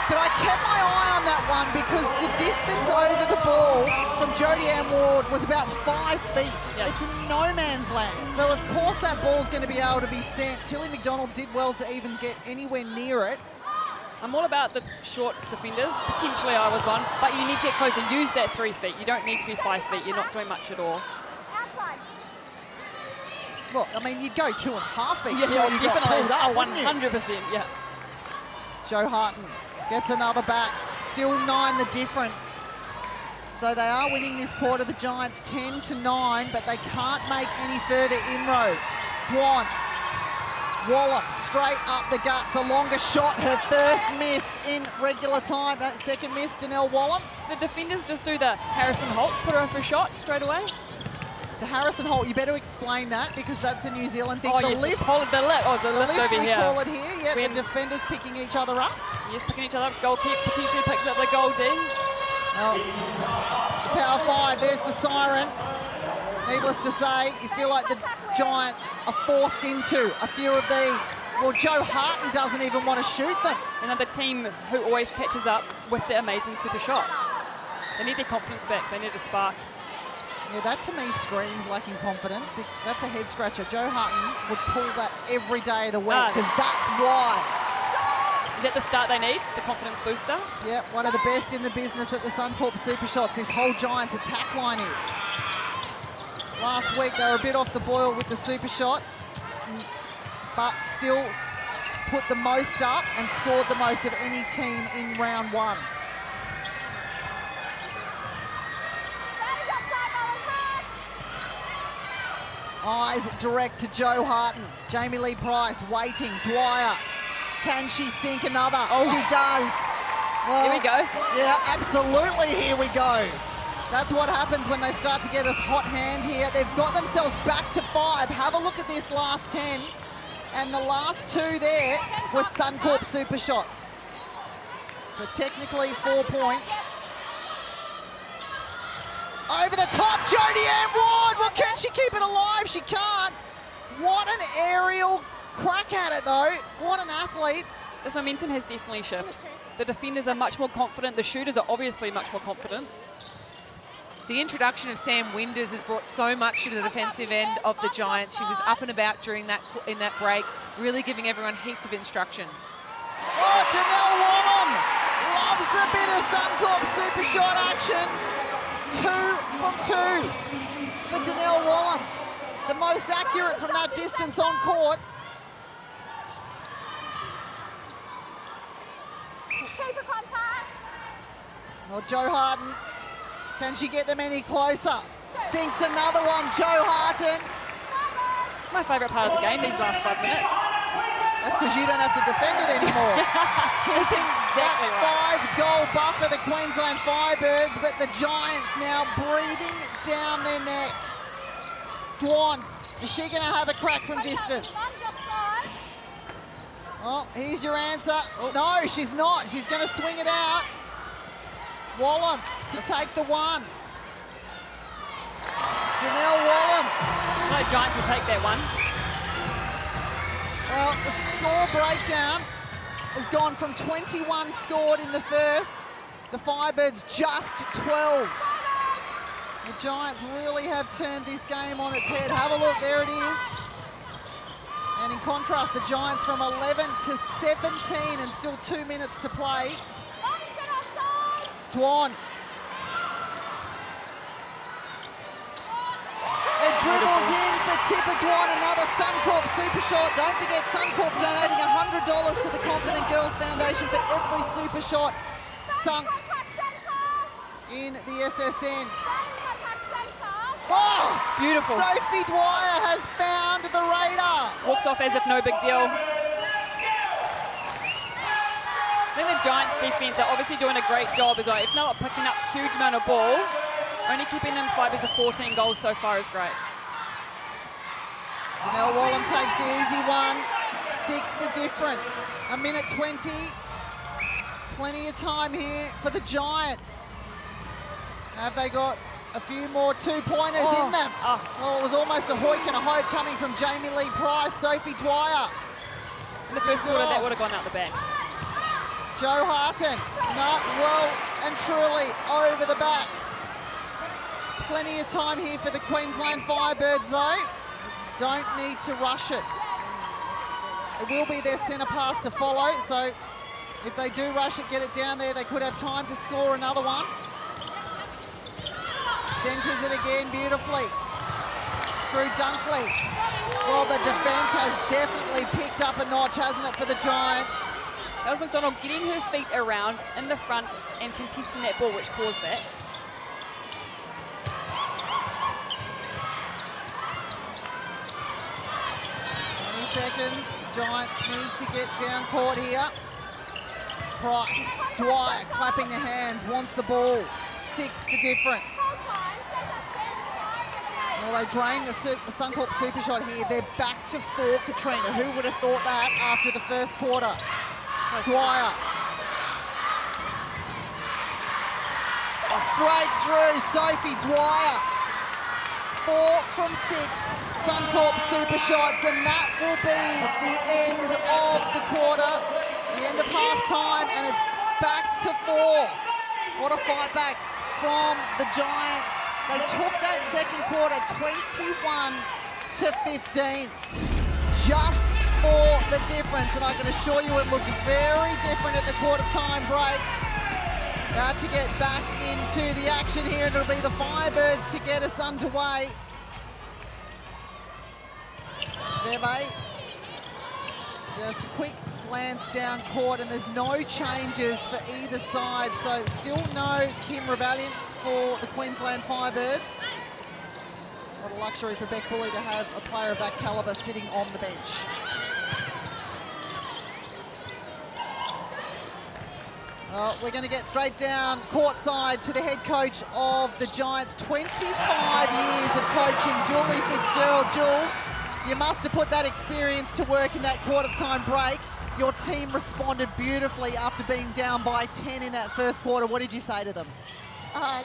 But I kept my eye on that one because the distance over the ball from Jodie Ann Ward was about 5 feet. Yep. It's no man's land. So, of course, that ball's going to be able to be sent. Tilly McDonald did well to even get anywhere near it. I'm all about the short defenders. Potentially I was one, but you need to get closer. Use that 3 feet. You don't need to be 5 feet. You're not doing much at all. Outside. Look, I mean, you'd go 2.5 feet. Yeah, you got pulled up, 100%, yeah. Joe Harton gets another back. Still 9 the difference. So they are winning this quarter, the Giants 10-9, but they can't make any further inroads. Dwan, Wallop straight up the guts, a longer shot, her first miss in regular time. That second miss, Danelle Wallop. The defenders just do the Harrison Holt, put her for a shot straight away. The Harrison Holt, you better explain that because that's a New Zealand thing. Oh, the yes, lift. the lift over we here. call it here. Yeah, When- the defenders picking each other up. Yes, picking each other up. Goalkeeper potentially picks up the goal D. Well, the power 5, there's the siren. Needless to say, you feel like the Giants are forced into a few of these. Well, Joe Harton doesn't even want to shoot them. Another team who always catches up with the amazing super shots. They need their confidence back. They need a spark. Yeah, that to me screams like inconfidence. That's a head scratcher. Joe Harton would pull that every day of the week because that's why. Is that the start they need? The confidence booster? Yep, one of the best in the business at the Suncorp Super Shots. This whole Giants attack line is. Last week they were a bit off the boil with the Super Shots, but still put the most up and scored the most of any team in round 1. Eyes direct to Joe Harton. Jamie Lee Price waiting. Dwyer. Can she sink another? Oh. She does. Well, Here we go. Yeah, absolutely. Here we go. That's what happens when they start to get a hot hand here. They've got themselves back to 5. Have a look at this last 10. And the last 2 there were Suncorp Super Shots. But technically 4 points. Over the top, Jodie Ann Ward. Well, can she keep it alive? She can't. What an aerial crack at it, though. What an athlete. This momentum has definitely shifted. The defenders are much more confident. The shooters are obviously much more confident. The introduction of Sam Winders has brought so much to the defensive end of the Giants. She was up and about during that in that break, really giving everyone heaps of instruction. Oh, Danelle Wallum loves a bit of Suncorp Super Shot action. 2 from 2 for Danelle Wallum. The most accurate from that distance on court. Keeper contact. Well, Joe Harton, can she get them any closer? Sinks another one, Joe Harton. It's my favourite part of the game, these last 5 minutes. That's because you don't have to defend it anymore. Keeping exactly that 5-goal buffer, the Queensland Firebirds, but the Giants now breathing down their neck. Dwan, is she going to have a crack from distance? Oh, here's your answer. Oh. No, she's not. She's going to swing it out. Wallum to take the 1. Danelle Wallum. No, Giants will take that one. Well, the score breakdown has gone from 21 scored in the first. The Firebirds just 12. The Giants really have turned this game on its head. Have a look, there it is. And in contrast, the Giants from 11 to 17 and still 2 minutes to play. Dwan. It dribbles in for Tipper Dwan, another Suncorp Super Shot. Don't forget Suncorp donating $100 to the Confident Girls Foundation for every Super Shot sunk in the SSN. Oh! Beautiful. Sophie Dwyer has found the radar. Walks off as if no big deal. I think the Giants defense are obviously doing a great job as well. If not picking up a huge amount of ball, only keeping them fibers of 14 goals so far is great. Danelle Wallum takes the easy one. 6 the difference. 1:20. Plenty of time here for the Giants. Have they got a few more 2-pointers in them? Oh. Well, it was almost a hoik and a hope coming from Jamie Lee Price. Sophie Dwyer. In the first quarter, that would have gone out the back. Joe Harton. No, well and truly over the back. Plenty of time here for the Queensland Firebirds, though. Don't need to rush it. It will be their centre pass to follow, so if they do rush it, get it down there, they could have time to score another one. Centres it again beautifully through Dunkley. Well, the defence has definitely picked up a notch, hasn't it, for the Giants? That was McDonald getting her feet around in the front and contesting that ball, which caused that. 20 seconds. Giants need to get down court here. Price, Dwyer clapping the hands, wants the ball. 6 the difference. Well, they drained the Suncorp super shot here. They're back to 4, Katrina. Who would have thought that after the first quarter? Dwyer. Straight through, Sophie Dwyer. 4 from 6 Suncorp super shots, and that will be the end of the quarter, the end of half-time, and it's back to 4. What a fight back from the Giants. They took that second quarter 21 to 15. Just for the difference, and I can assure you it looked very different at the quarter time break. About to get back into the action here, and it'll be the Firebirds to get us underway. Veve, just a quick glance down court, and there's no changes for either side, so still no Kim Rebellion for the Queensland Firebirds. What a luxury for Beck Bully to have a player of that calibre sitting on the bench. Well, we're going to get straight down courtside to the head coach of the Giants. 25 years of coaching, Julie Fitzgerald. Jules, you must have put that experience to work in that quarter-time break. Your team responded beautifully after being down by 10 in that first quarter. What did you say to them?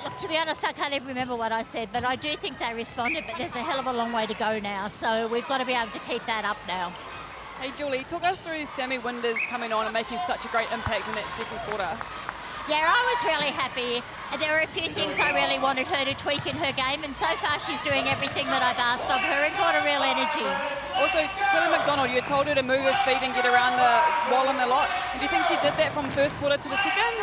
Look, to be honest, I can't even remember what I said, but I do think they responded, but there's a hell of a long way to go now, so we've got to be able to keep that up now. Hey, Julie, talk us through Sammy Winders coming on and making such a great impact in that second quarter. Yeah, I was really happy. There were a few things I really wanted her to tweak in her game, and so far she's doing everything that I've asked of her and got a real energy. Also, Tilly McDonald, you had told her to move her feet and get around the Wallen a lot. Do you think she did that from first quarter to the second?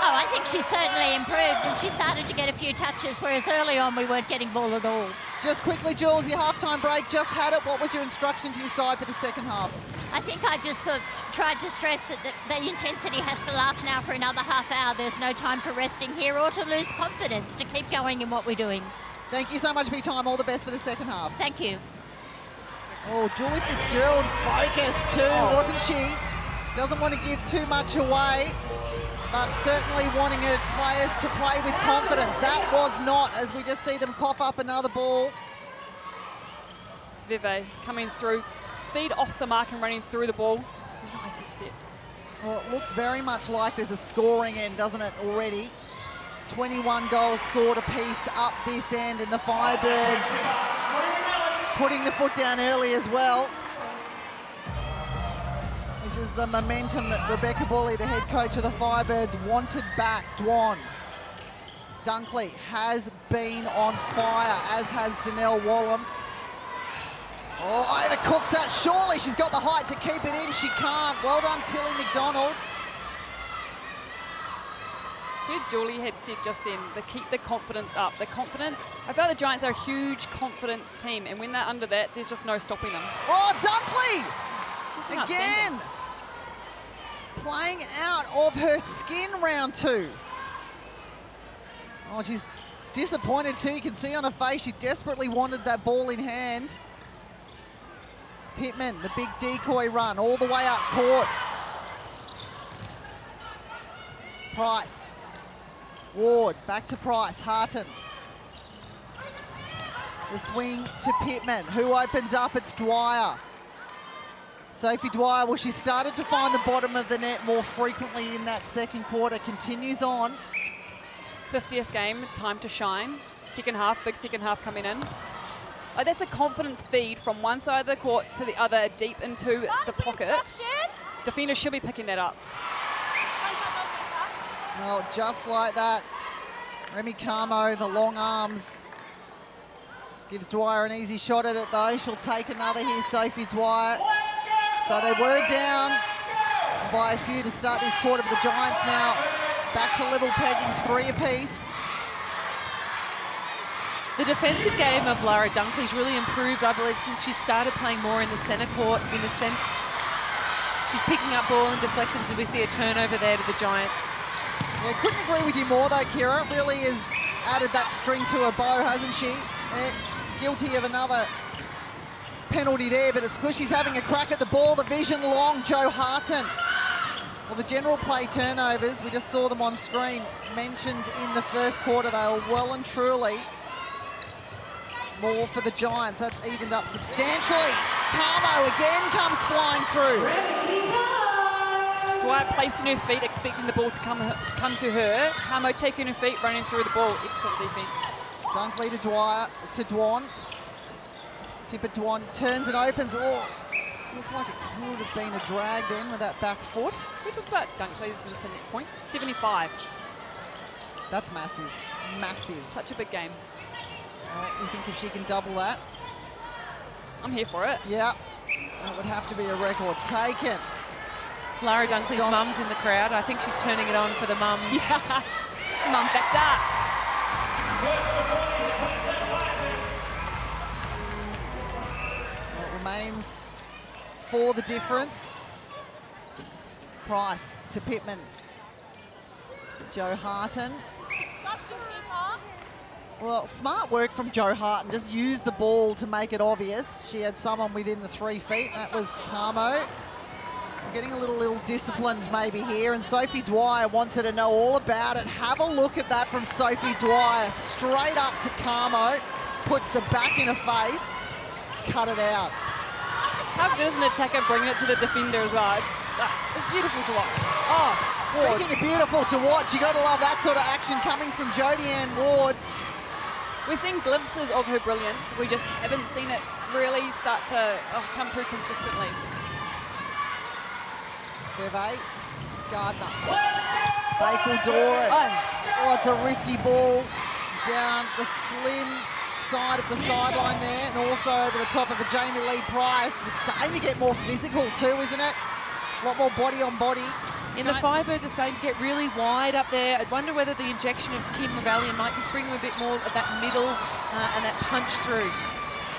Oh, I think she certainly improved, and she started to get a few touches, whereas early on we weren't getting ball at all. Just quickly, Jules, your halftime break just had it. What was your instruction to your side for the second half? I think I just tried to stress that the intensity has to last now for another half hour. There's no time for resting here or to lose confidence, to keep going in what we're doing. Thank you so much for your time. All the best for the second half. Thank you. Oh, Julie Fitzgerald focused too, wasn't she? Doesn't want to give too much away, but certainly wanting her players to play with confidence. That was not, as we just see them cough up another ball. Veve coming through, speed off the mark and running through the ball. Nice intercept. Well, it looks very much like there's a scoring end, doesn't it, already? 21 goals scored apiece up this end, and the Firebirds putting the foot down early as well. This is the momentum that Rebecca Bully, the head coach of the Firebirds, wanted back. Dwan Dunkley has been on fire, as has Danelle Wallum. Oh, overcooks that. Surely she's got the height to keep it in. She can't. Well done, Tilly McDonald. It's where Julie had said just then, to keep the confidence up. The confidence, I feel like the Giants are a huge confidence team, and when they're under that, there's just no stopping them. Oh, Dunkley! She's been Again! outstanding. Playing out of her skin, round 2. Oh, she's disappointed too. You can see on her face she desperately wanted that ball in hand. Pittman, the big decoy run all the way up court. Price. Ward, back to Price. Harton. The swing to Pittman. Who opens up? It's Dwyer. Sophie Dwyer, well, she started to find the bottom of the net more frequently in that second quarter. Continues on. 50th game, time to shine. Second half, big second half coming in. That's a confidence feed from one side of the court to the other, deep into the pocket. Defenders should be picking that up. Well, just like that, Remy Camo, the long arms, gives Dwyer an easy shot at it though. She'll take another here, Sophie Dwyer. So they were down by a few to start this quarter, but the Giants now back to level peggings, 3 apiece. The defensive game of Lara Dunkley's really improved, I believe, since she started playing more in the centre court, in the centre. She's picking up ball and deflections, and we see a turnover there to the Giants. Yeah, couldn't agree with you more though, Kira. Really has added that string to her bow, hasn't she? Guilty of another penalty there, but it's because she's having a crack at the ball. The vision long, Joe Harton. Well, the general play turnovers, we just saw them on screen, mentioned in the first quarter. They were well and truly more for the Giants. That's evened up substantially. Carmo again comes flying through. Dwyer placing her feet, expecting the ball to come to her. Carmo taking her feet, running through the ball. Excellent defence. Dunkley to Dwyer, to Dwan. Tipper Dwan turns and opens. Oh, looked like it could have been a drag then with that back foot. We talked about Dunkley's missing net points. 75. That's massive, massive. Such a big game. Well, you think if she can double that? I'm here for it. Yeah, that would have to be a record taken. Lara Dunkley's mum's in the crowd. I think she's turning it on for the mum. Yeah, mum factor. Well, it remains for the difference. Price to Pittman. Joe Harton. Well, smart work from Joe Harton. Just use the ball to make it obvious. She had someone within the 3 feet. That was Carmo. Getting a little disciplined maybe here, and Sophie Dwyer wants her to know all about it. Have a look at that from Sophie Dwyer. Straight up to Carmo. Puts the back in her face. Cut it out. How good is an attacker bringing it to the defender as well? It's beautiful to watch. Oh, Ward. Speaking of beautiful to watch, you got to love that sort of action coming from Jodie Ann Ward. We're seeing glimpses of her brilliance. We just haven't seen it really start to come through consistently. Beve, Gardner, Bakal Doran. Oh, it's a risky ball down the slim side of the sideline there, and also over the top of a Jamie Lee Price. It's starting to get more physical too, isn't it? A lot more body on body. And the Firebirds are starting to get really wide up there. I wonder whether the injection of Kim Rebellion might just bring them a bit more of that middle and that punch through.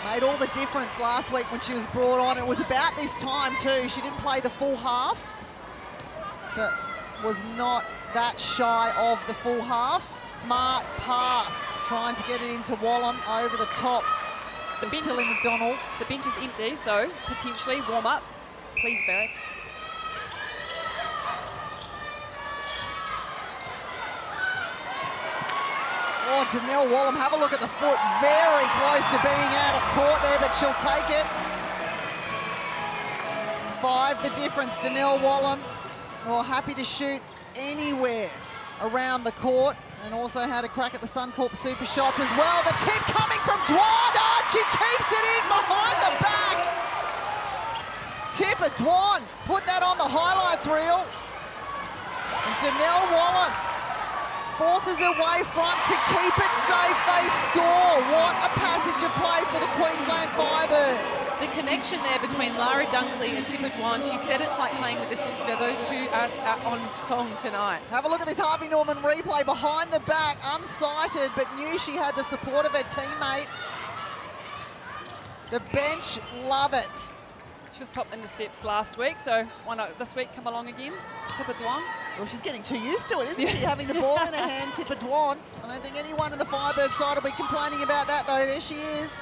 Made all the difference last week when she was brought on. It was about this time too. She didn't play the full half, but was not that shy of the full half. Smart pass, trying to get it into Wallam over the top. The bench Tilly McDonald. The bench is empty, so potentially warm-ups. Please, Barrett. Oh, Danelle Wallam, have a look at the foot. Very close to being out of court there, but she'll take it. 5 the difference, Danelle Wallam. Well, happy to shoot anywhere around the court, and also had a crack at the Suncorp super shots as well. The tip coming from Dwan. Oh, she keeps it in behind the back. Tipper Dwan, put that on the highlights reel. And Danelle Wallam forces her way front to keep it safe. They score. What a passage of play for the Queensland Firebirds. The connection there between Lara Dunkley and Tipper Dwan, she said it's like playing with a sister. Those two are on song tonight. Have a look at this Harvey Norman replay behind the back, unsighted, but knew she had the support of her teammate. The bench love it. She was top intercepts last week, so why not this week come along again? Tipper Dwan. Well, she's getting too used to it, isn't she? Having the ball in her hand, Tipper Dwan. I don't think anyone in the Firebird side will be complaining about that, though. There she is.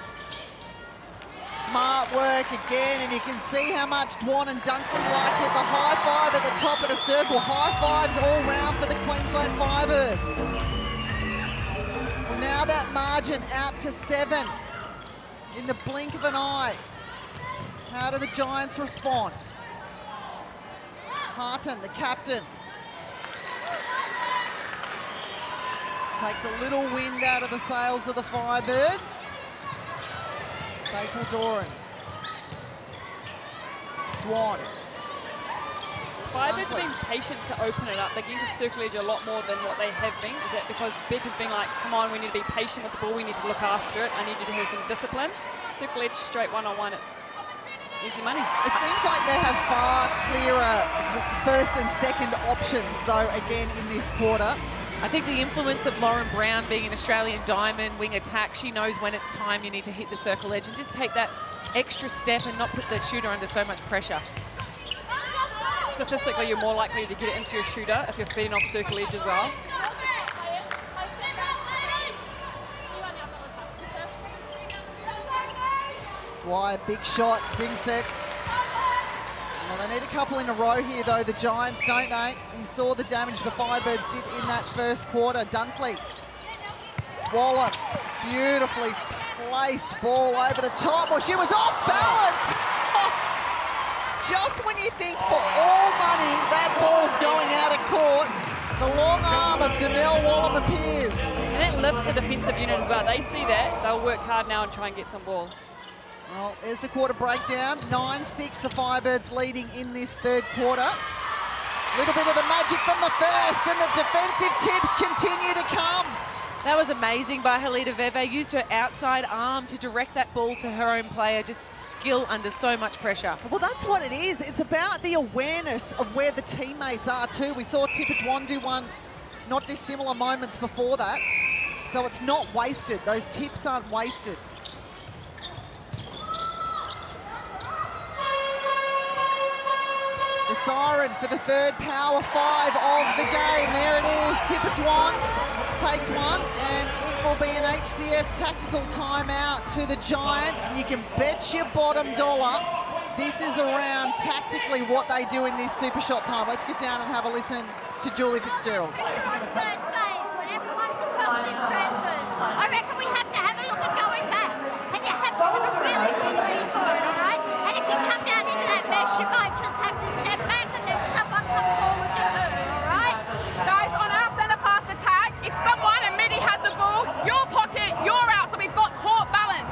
Smart work again, and you can see how much Dwan and Dunkley liked it. The high five at the top of the circle. High fives all round for the Queensland Firebirds. Well, now that margin out to 7 in the blink of an eye. How do the Giants respond? Harton, the captain, takes a little wind out of the sails of the Firebirds. Bakal Doran. Dwan. Firebirds have been patient to open it up. They're getting to circulage a lot more than what they have been. Is that because Beck has been like, come on, we need to be patient with the ball, we need to look after it, I need you to have some discipline. Circulage straight one-on-one, it's easy money. It seems like they have far clearer first and second options, though, again, in this quarter. I think the influence of Lauren Brown being an Australian diamond wing attack, she knows when it's time you need to hit the circle edge and just take that extra step and not put the shooter under so much pressure. Statistically, you're more likely to get it into your shooter if you're feeding off circle edge as well. Dwyer, big shot, sinks it. Well, they need a couple in a row here, though, the Giants, don't they? You saw the damage the Firebirds did in that first quarter. Dunkley. Wallam, beautifully Placed ball over the top. Well, she was off balance. Just when you think for all money that ball's going out of court, the long arm of Danielle Wallam appears. And it lifts the defensive unit as well. They see that. They'll work hard now and try and get some ball. Well, there's the quarter breakdown. 9-6, the Firebirds leading in this third quarter. Little bit of the magic from the first, and the defensive tips continue to come. That was amazing by Helida Veve. Used her outside arm to direct that ball to her own player. Just skill under so much pressure. Well, that's what it is. It's about the awareness of where the teammates are too. We saw Tipitwan do one not dissimilar moments before that. So it's not wasted. Those tips aren't wasted. The siren for the third power 5 of the game. There it is. Tipitwan takes one, and it will be an HCF tactical timeout to the Giants. And you can bet your bottom dollar this is around tactically what they do in this super shot time. Let's get down and have a listen to Julie Fitzgerald. First phase, when everyone's across these transfers, I reckon we have to have a look at going back. And you have to have a really good team for it, all right? And if you come down into that mesh, you might just have to step back and then someone come forward to her, all right? Guys, on our centre pass attack, if someone and Midi has the ball, your pocket, you're out, so we've got court balance.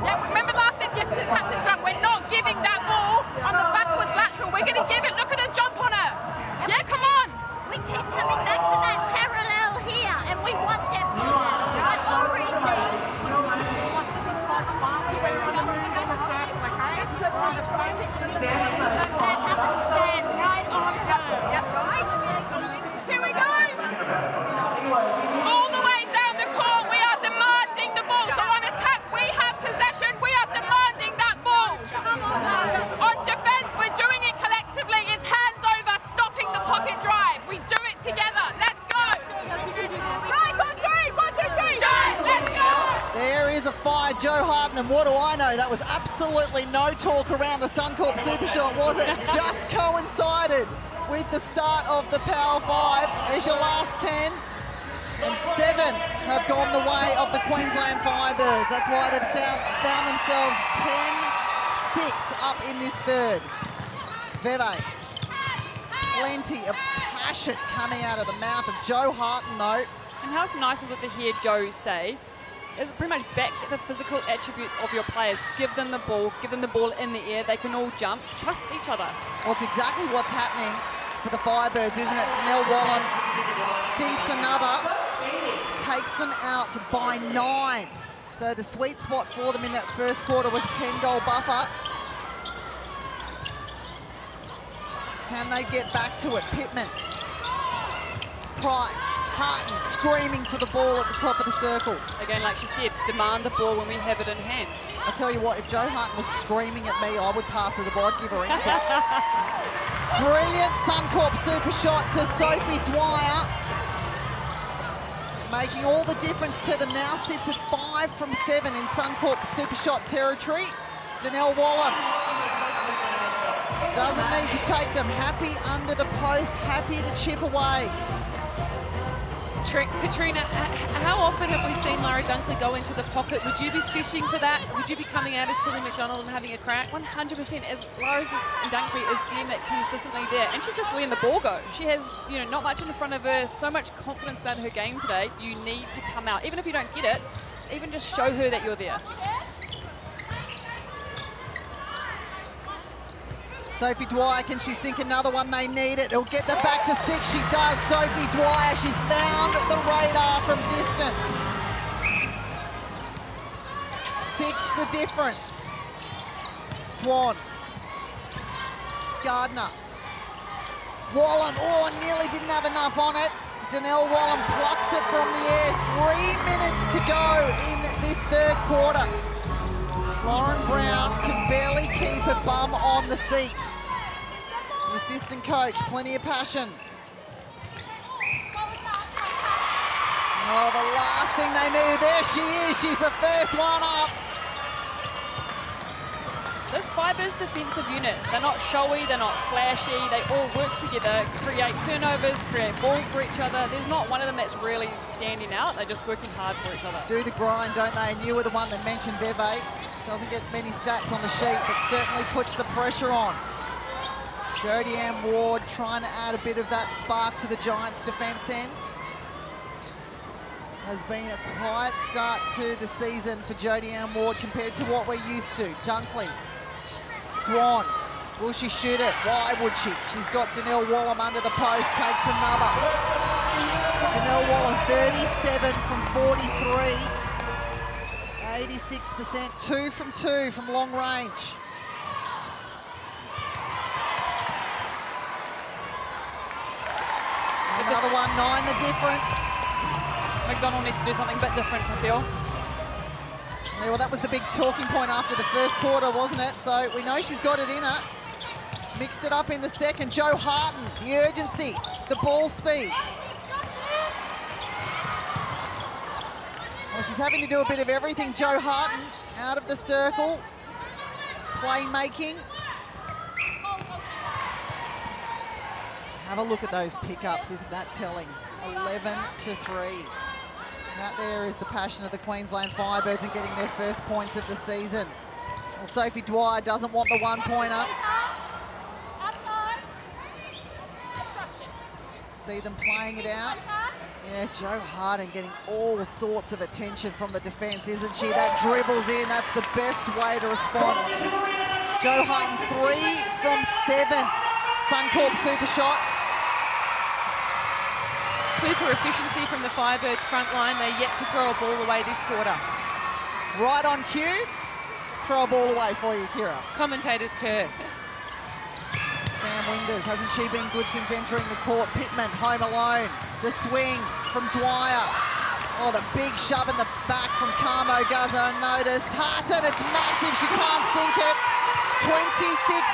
Yeah, remember last year's Gibson captain drunk, we're not giving that ball on the backwards lateral, we're going to give it, look at her jump on her. Yeah, come on. We keep coming back to that parallel here, and we want depth on that, right? All received. Stand right on her. Yep, right? Here we go. All the way down the court, we are demanding the ball. So on attack, we have possession. We are demanding that ball. On defense, we're doing it collectively. It's hands over, stopping the pocket drive. We do it together. Let's go. Right on 3. 1, 2, 3. Let's go. There is a fire, Joe Harton, and what do I know? That was absolutely no talk around the Suncorp Super Shot, was it? Just coincided with the start of the Power 5. There's your last 10. And 7 have gone the way of the Queensland Firebirds. That's why they've found themselves 10-6 up in this third. Veve, plenty of passion coming out of the mouth of Joe Harton, though. And how nice was it to hear Joe say, is pretty much back the physical attributes of your players. Give them the ball in the air. They can all jump. Trust each other. Well, it's exactly what's happening for the Firebirds, isn't it? Danielle Wallam sinks another, takes them out by 9. So the sweet spot for them in that first quarter was a 10-goal buffer. Can they get back to it? Pittman, Price, Harton screaming for the ball at the top of the circle. Again, like she said, demand the ball when we have it in hand. I tell you what, if Joe Harton was screaming at me, I would pass her the ball. I'd give her anything. Brilliant Suncorp super shot to Sophie Dwyer. Making all the difference to them now. Sits at 5 from 7 in Suncorp super shot territory. Danielle Wallam doesn't need to take them. Happy under the post, happy to chip away. Katrina, how often have we seen Lara Dunkley go into the pocket? Would you be fishing for that? Would you be coming out as Tilly McDonald and having a crack? 100%. As Lara's just, and Dunkley is getting that consistently there, and she's just letting the ball go. She has, not much in front of her. So much confidence about her game today. You need to come out, even if you don't get it. Even just show her that you're there. Sophie Dwyer, can she sink another one? They need it. He'll get them back to 6. She does. Sophie Dwyer, she's found the radar from distance. 6 the difference. Dwan. Gardner. Wallam, nearly didn't have enough on it. Danielle Wallam plucks it from the air. 3 minutes to go in this third quarter. Lauren Brown can barely keep a bum on the seat. The assistant coach, plenty of passion. Oh, the last thing they knew, there she is. She's the first one up. this Firebirds defensive unit, they're not showy, they're not flashy, they all work together, create turnovers, create ball for each other. There's not one of them that's really standing out. They're just working hard for each other. Do the grind, don't they? And you were the one that mentioned Bebe. Doesn't get many stats on the sheet, but certainly puts the pressure on. Jodie Ann Ward trying to add a bit of that spark to the Giants' defence end. Has been a quiet start to the season for Jodie Ann Ward compared to what we're used to. Dunkley, Dwan, will she shoot it? Why would she? She's got Danelle Wallam under the post, takes another. Danelle Wallam, 37 from 43. 86%, 2 from 2 from long range. Another one, 9 the difference. McDonald needs to do something a bit different, I feel. Yeah, well, that was the big talking point after the first quarter, wasn't it? So we know she's got it in her. Mixed it up in the second. Jo Harton, the urgency, the ball speed. Well, she's having to do a bit of everything, Jo Harton, out of the circle. Playmaking. Have a look at those pickups, isn't that telling? 11 to 3. That there is the passion of the Queensland Firebirds and getting their first points of the season. Well, Sophie Dwyer doesn't want the one-pointer. Outside. Obstruction. See them playing it out. Yeah, Jo Harden getting all sorts of attention from the defence, isn't she? That dribbles in, that's the best way to respond. Jo Harden, 3 from 7. Suncorp super shots. Super efficiency from the Firebirds front line. They're yet to throw a ball away this quarter. Right on cue. Throw a ball away for you, Kira. Commentator's curse. Sam Winders, hasn't she been good since entering the court? Pittman, home alone. The swing from Dwyer. Oh, the big shove in the back from Carmo goes unnoticed. Harton, it's massive. She can't sink it. 26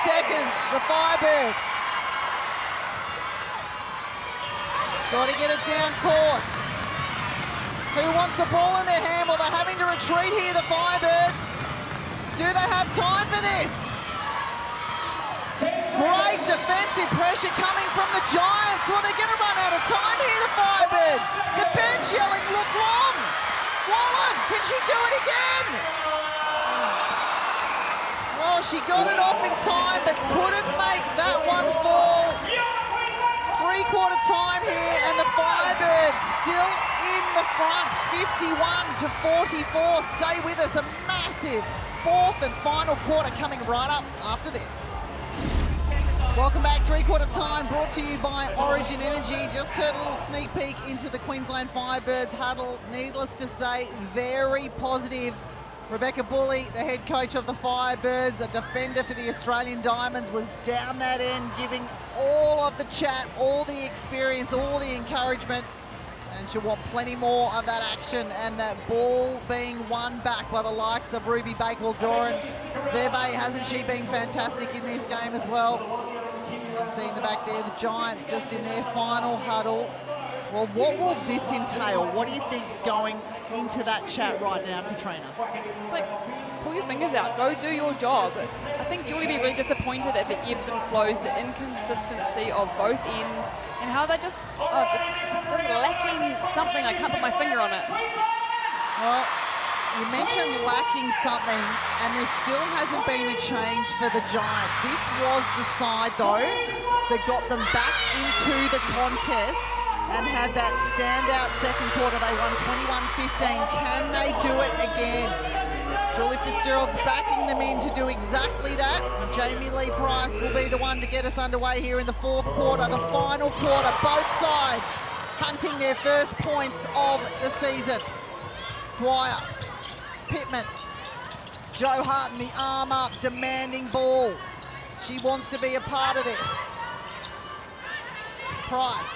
seconds, the Firebirds. Got to get it down court. Who wants the ball in their hand? Well, they're having to retreat here, the Firebirds. Do they have time for this? Great defensive pressure coming from the Giants. Well, they're going to run out of time here, the Firebirds. The bench yelling, look long. Wallam, can she do it again? Well, she got it off in time, but couldn't make that one fall. Three-quarter time here, and the Firebirds still in the front, 51 to 44. Stay with us, a massive fourth and final quarter coming right up after this. Welcome back, three-quarter time, brought to you by Origin Energy. Just heard a little sneak peek into the Queensland Firebirds huddle. Needless to say, very positive. Rebecca Bully, the head coach of the Firebirds, a defender for the Australian Diamonds, was down that end, giving all of the chat, all the experience, all the encouragement. And she'll want plenty more of that action and that ball being won back by the likes of Ruby Bakewell-Doran. Bebe, hasn't she been fantastic in this game as well? See in the back there, the Giants just in their final huddle. Well, what will this entail? What do you think's going into that chat right now, Katrina? It's like, pull your fingers out, go do your job. I think Julie will be really disappointed at the ebbs and flows, the inconsistency of both ends, and how they're just lacking something. I can't put my finger on it. Well, you mentioned lacking something, and there still hasn't been a change for the Giants. This was the side, though, that got them back into the contest and had that standout second quarter. They won 21-15. Can they do it again? Julie Fitzgerald's backing them in to do exactly that. Jamie Lee Price will be the one to get us underway here in the fourth quarter, the final quarter. Both sides hunting their first points of the season. Dwyer, Pittman, Jo Harton, the arm up, demanding ball. She wants to be a part of this. Price.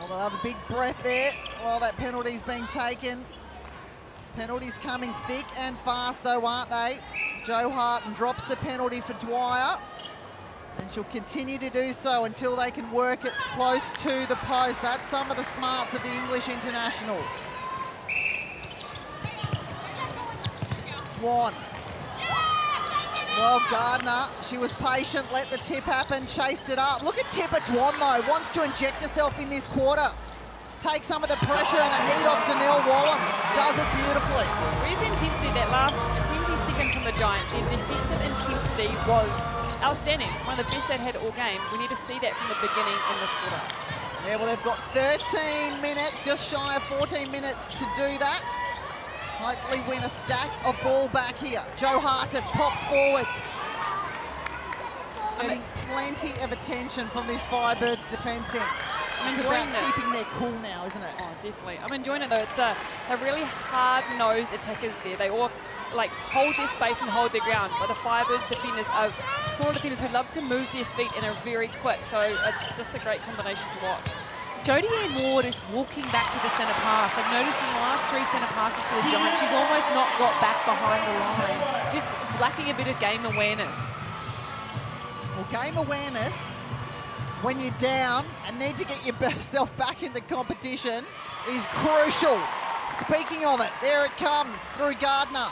They'll have a big breath there while that penalty's being taken. Penalties coming thick and fast though, aren't they? Jo Harton drops the penalty for Dwyer. And she'll continue to do so until they can work it close to the post. That's some of the smarts of the English international. Dwan. Well, Gardner, she was patient, let the tip happen, chased it up. Look at Tipper Dwan, though, wants to inject herself in this quarter. Take some of the pressure and the heat off Danielle Wallam. Does it beautifully. Where's the intensity? That last 20 seconds from the Giants, their defensive intensity was outstanding. One of the best they've had all game. We need to see that from the beginning in this quarter. Yeah, well, they've got 13 minutes, just shy of 14 minutes to do that. Hopefully win a stack of ball back here. Joe Harton pops forward. Getting plenty of attention from this Firebirds defence end. It's about keeping their cool now, isn't it? Oh, definitely. I'm enjoying it, though. It's a really hard-nosed attackers there. They all, like, hold their space and hold their ground. But the Firebirds defenders are small defenders who love to move their feet and are very quick. So it's just a great combination to watch. Jodie Ann Ward is walking back to the centre pass. I've noticed in the last 3 centre passes for the Giants, she's almost not got back behind the line. Just lacking a bit of game awareness. Well, game awareness, when you're down and need to get yourself back in the competition, is crucial. Speaking of it, there it comes through Gardner.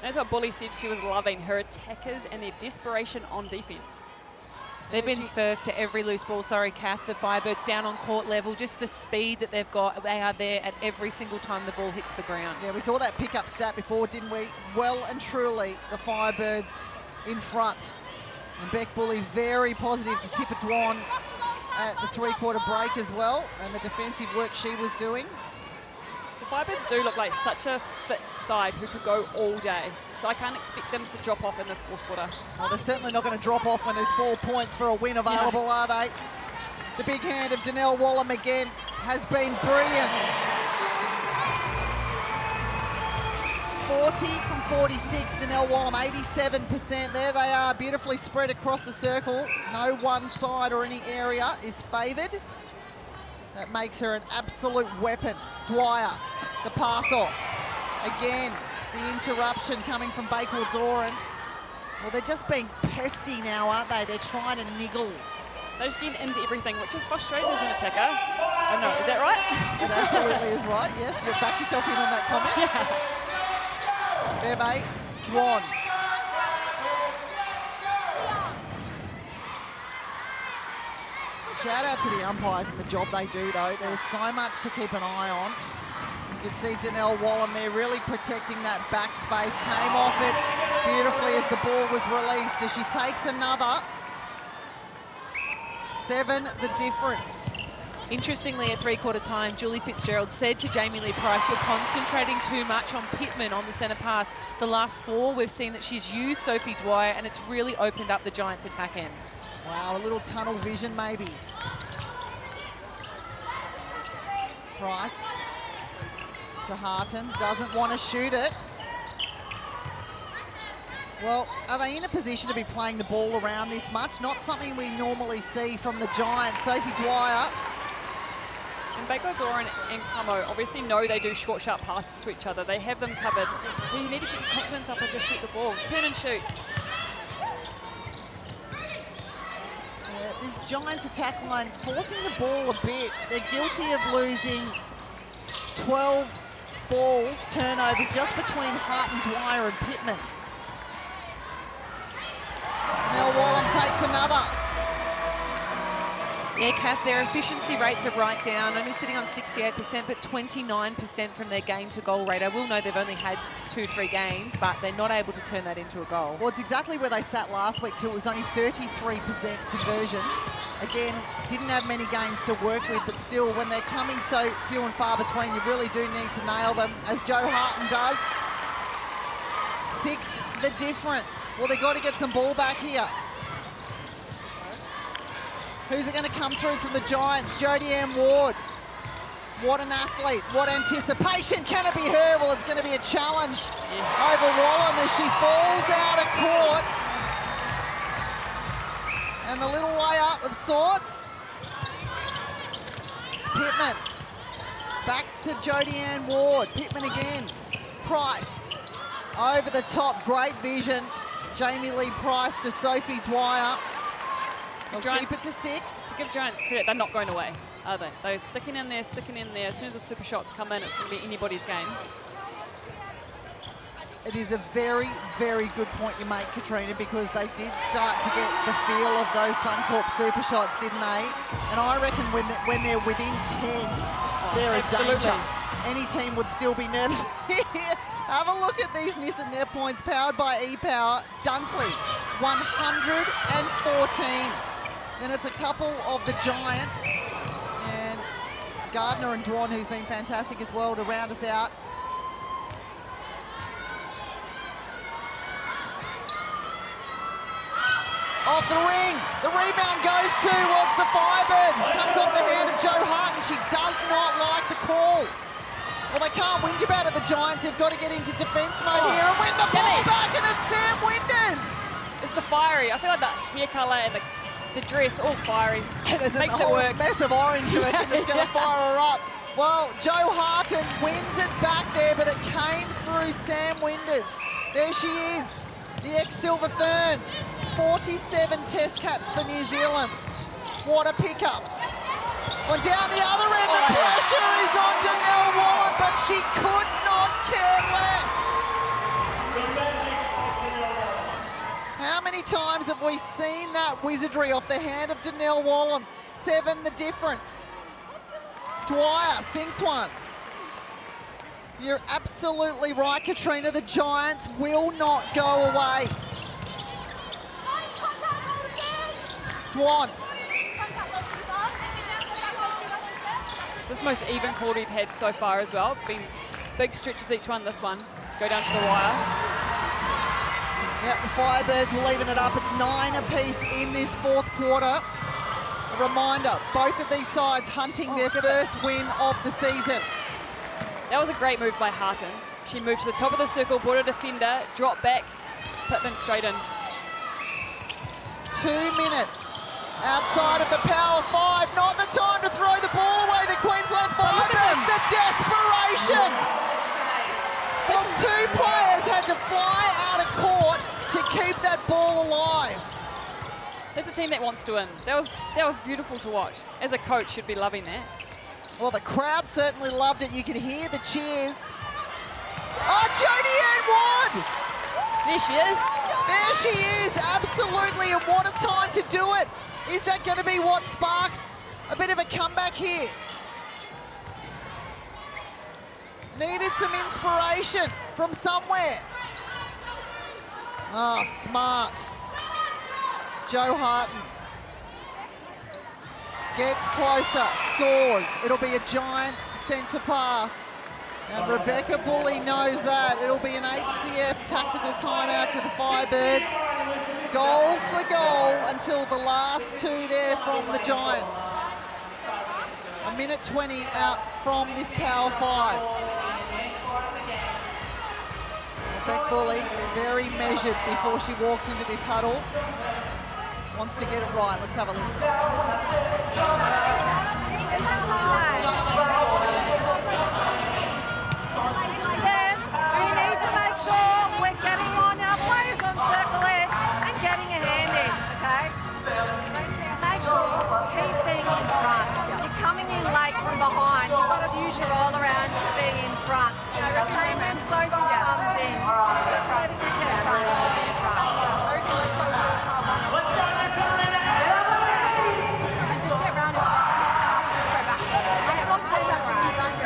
That's what Bully said she was loving, her attackers and their desperation on defence. They've been first to every loose ball. Sorry, Kath, the Firebirds down on court level. Just the speed that they've got. They are there at every single time the ball hits the ground. Yeah, we saw that pickup stat before, didn't we? Well and truly, the Firebirds in front. And Beck Bully very positive to Tipper Dwan at the 3-quarter break as well, and the defensive work she was doing. The Firebirds do look like such a fit side who could go all day. So I can't expect them to drop off in this 4th quarter. Well, they're certainly not going to drop off when there's 4 points for a win available, are they? The big hand of Danielle Wallam again has been brilliant. 40 from 46, Danielle Wallam, 87%. There they are, beautifully spread across the circle. No one side or any area is favoured. That makes her an absolute weapon. Dwyer, the pass off. Again, the interruption coming from Bakewell Doran. Well, they're just being pesty now, aren't they? They're trying to niggle. They just get into everything, which is frustrating as an attacker. Oh no, is that right? It absolutely is right, yes. You'll back yourself in on that comment. Yeah. Fair mate, Dwan. Shout out to the umpires and the job they do, though. There is so much to keep an eye on. You can see Danielle Wallam there really protecting that back space. Came off it beautifully as the ball was released. As she takes another. 7 the difference. Interestingly, at 3-quarter time, Julie Fitzgerald said to Jamie Lee Price, you're concentrating too much on Pittman on the centre pass. The last 4, we've seen that she's used Sophie Dwyer, and it's really opened up the Giants' attack end. Wow, a little tunnel vision maybe. Price to Harton, doesn't want to shoot it. Well, are they in a position to be playing the ball around this much? Not something we normally see from the Giants. Sophie Dwyer. And Bakewell Doran and Camo obviously know they do short, sharp passes to each other. They have them covered. So you need to get your confidence up and just shoot the ball. Turn and shoot. This Giants attack line forcing the ball a bit. They're guilty of losing 12 balls, turnovers, just between Hart and Dwyer and Pittman. Now Wallam takes another. Yeah, Kath, their efficiency rates are right down, only sitting on 68%, but 29% from their game-to-goal rate. I will know they've only had 2-3 games, but they're not able to turn that into a goal. Well, it's exactly where they sat last week too. It was only 33% conversion. Again, didn't have many games to work with, but still, when they're coming so few and far between, you really do need to nail them, as Joe Harton does. 6 the difference. Well, they've got to get some ball back here. Who's it going to come through from the Giants? Jodie Ann Ward. What an athlete. What anticipation. Can it be her? Well, it's going to be a challenge over Wallam as she falls out of court. And the little layup of sorts. Pittman. Back to Jodie Ann Ward. Pittman again. Price. Over the top. Great vision. Jamie Lee Price to Sophie Dwyer. They'll keep it to 6. To give Giants credit, they're not going away, are they? They're sticking in there, sticking in there. As soon as the super shots come in, it's going to be anybody's game. It is a very, very good point you make, Katrina, because they did start to get the feel of those Suncorp super shots, didn't they? And I reckon when they're within 10, they're a danger. Any team would still be nervous. Have a look at these Nissan net points powered by E-Power. Dunkley, 114. Then it's a couple of the Giants. And Gardner and Dwan, who's been fantastic as well to round us out. Off the ring, the rebound goes to, well, it's the Firebirds. Comes off the hand of Jo Hart, and she does not like the call. Well, they can't whinge about it, the Giants. They've got to get into defence mode here and win the ball back, and it's Sam Winders. It's the fiery. I feel like the hair colour and the dress, all fiery. There's Makes a it whole work. mess of orange you reckon that's going to fire her up. Well, Jo Harton wins it back there, but it came through Sam Winders. There she is, the ex-Silver Fern. 47 test caps for New Zealand. What a pickup. Well, down the other end, the pressure is on Danielle Wallen, but she could not care less. How many times have we seen that wizardry off the hand of Danielle Wallen? 7 the difference. Dwyer sinks one. You're absolutely right, Katrina. The Giants will not go away. Dwan. This is the most even quarter we've had so far as well. Been big stretches each one, this one. Go down to the wire. Yep, the Firebirds will even it up. It's 9 apiece in this fourth quarter. A reminder, both of these sides hunting their first win of the season. That was a great move by Harton. She moved to the top of the circle, brought a defender, dropped back, Pittman straight in. 2 minutes. Outside of the power 5, not the time to throw the ball away. The Queensland Firebirds, the desperation. Well, 2 players had to fly out of court to keep that ball alive. That's a team that wants to win. That was beautiful to watch. As a coach, you'd be loving that. Well, the crowd certainly loved it. You could hear the cheers. Oh, Jodie Ann Wood! There she is. There she is, absolutely, and what a time to do it. Is that going to be what sparks a bit of a comeback here? Needed some inspiration from somewhere. Oh, smart. Jo Harton gets closer, scores. It'll be a Giants centre pass. And Rebecca Bully knows that. It'll be an HCF tactical timeout to the Firebirds. Goal for goal until the last 2 there from the Giants. 1:20 out from this power 5. Rebecca Bully, very measured before she walks into this huddle. Wants to get it right. Let's have a listen. Behind, you've got to use your all around to be in front. So the team and Sophie comes in. Try to get in front. Let's go, Miss Arena. And just get round and go back. And look to the right. Don't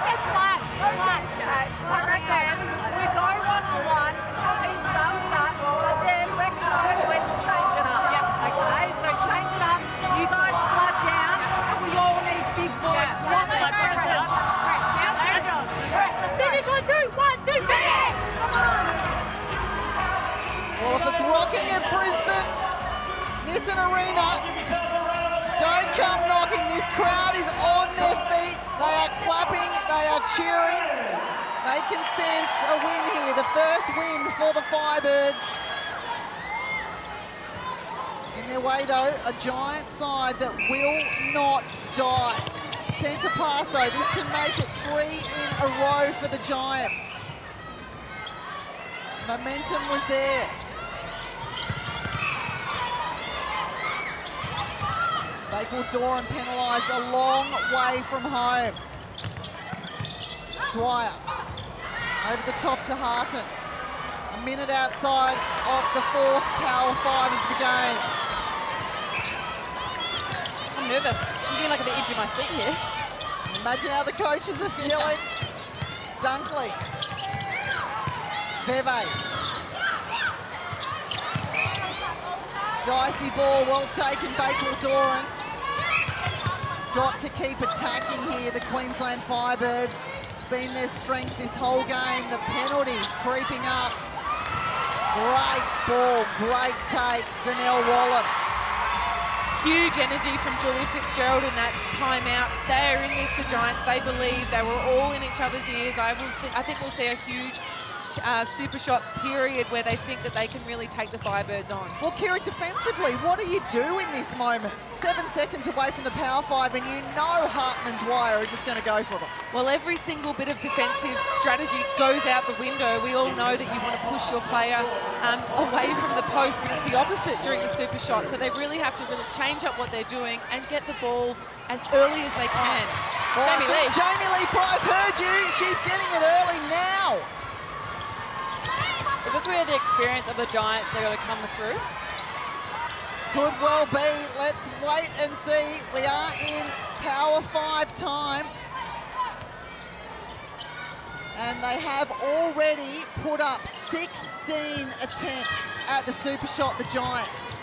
get flat. I reckon we go 1-on-1, these stuff starts, but then recognise when to change it up. Okay, so change it up. You guys flood down. We all need big boys. Finish 1, 2, 1, 2, finish! Well, if it's rocking at Brisbane, Nissan Arena, don't come knocking. This crowd is on their feet. They are clapping, they are cheering. They can sense a win here. The first win for the Firebirds. In their way, though, a Giant side that will not die. Centre pass, though. This can make it 3 in a row for the Giants. Momentum was there. Bakewell-Doran penalised a long way from home. Dwyer Over the top to Harton. A minute outside of the fourth power 5 of the game. I'm nervous. I'm getting like at the edge of my seat here. Imagine how the coaches are feeling. Dunkley. Veve. Dicey ball, well taken, Bakal-Doran. Got to keep attacking here, the Queensland Firebirds. It's been their strength this whole game. The penalties creeping up. Great ball, great take, Donnell Wallop. Huge energy from Julie Fitzgerald in that timeout. They are in this, the Giants. They believe they were all in each other's ears. I think we'll see a huge super shot period where they think that they can really take the Firebirds on. Well, Kira, defensively, what do you do in this moment? 7 seconds away from the power 5 and you know Harton and Dwyer are just going to go for them. Well, every single bit of defensive strategy goes out the window. We all know that you want to push your player away from the post, but it's the opposite during the super shot. So they really have to really change up what they're doing and get the ball as early as they can. Well, Jamie Lee Price heard you. She's getting it early now. Is this where the experience of the Giants are going to come through? Could well be. Let's wait and see. We are in power 5 time. And they have already put up 16 attempts at the super shot, the Giants.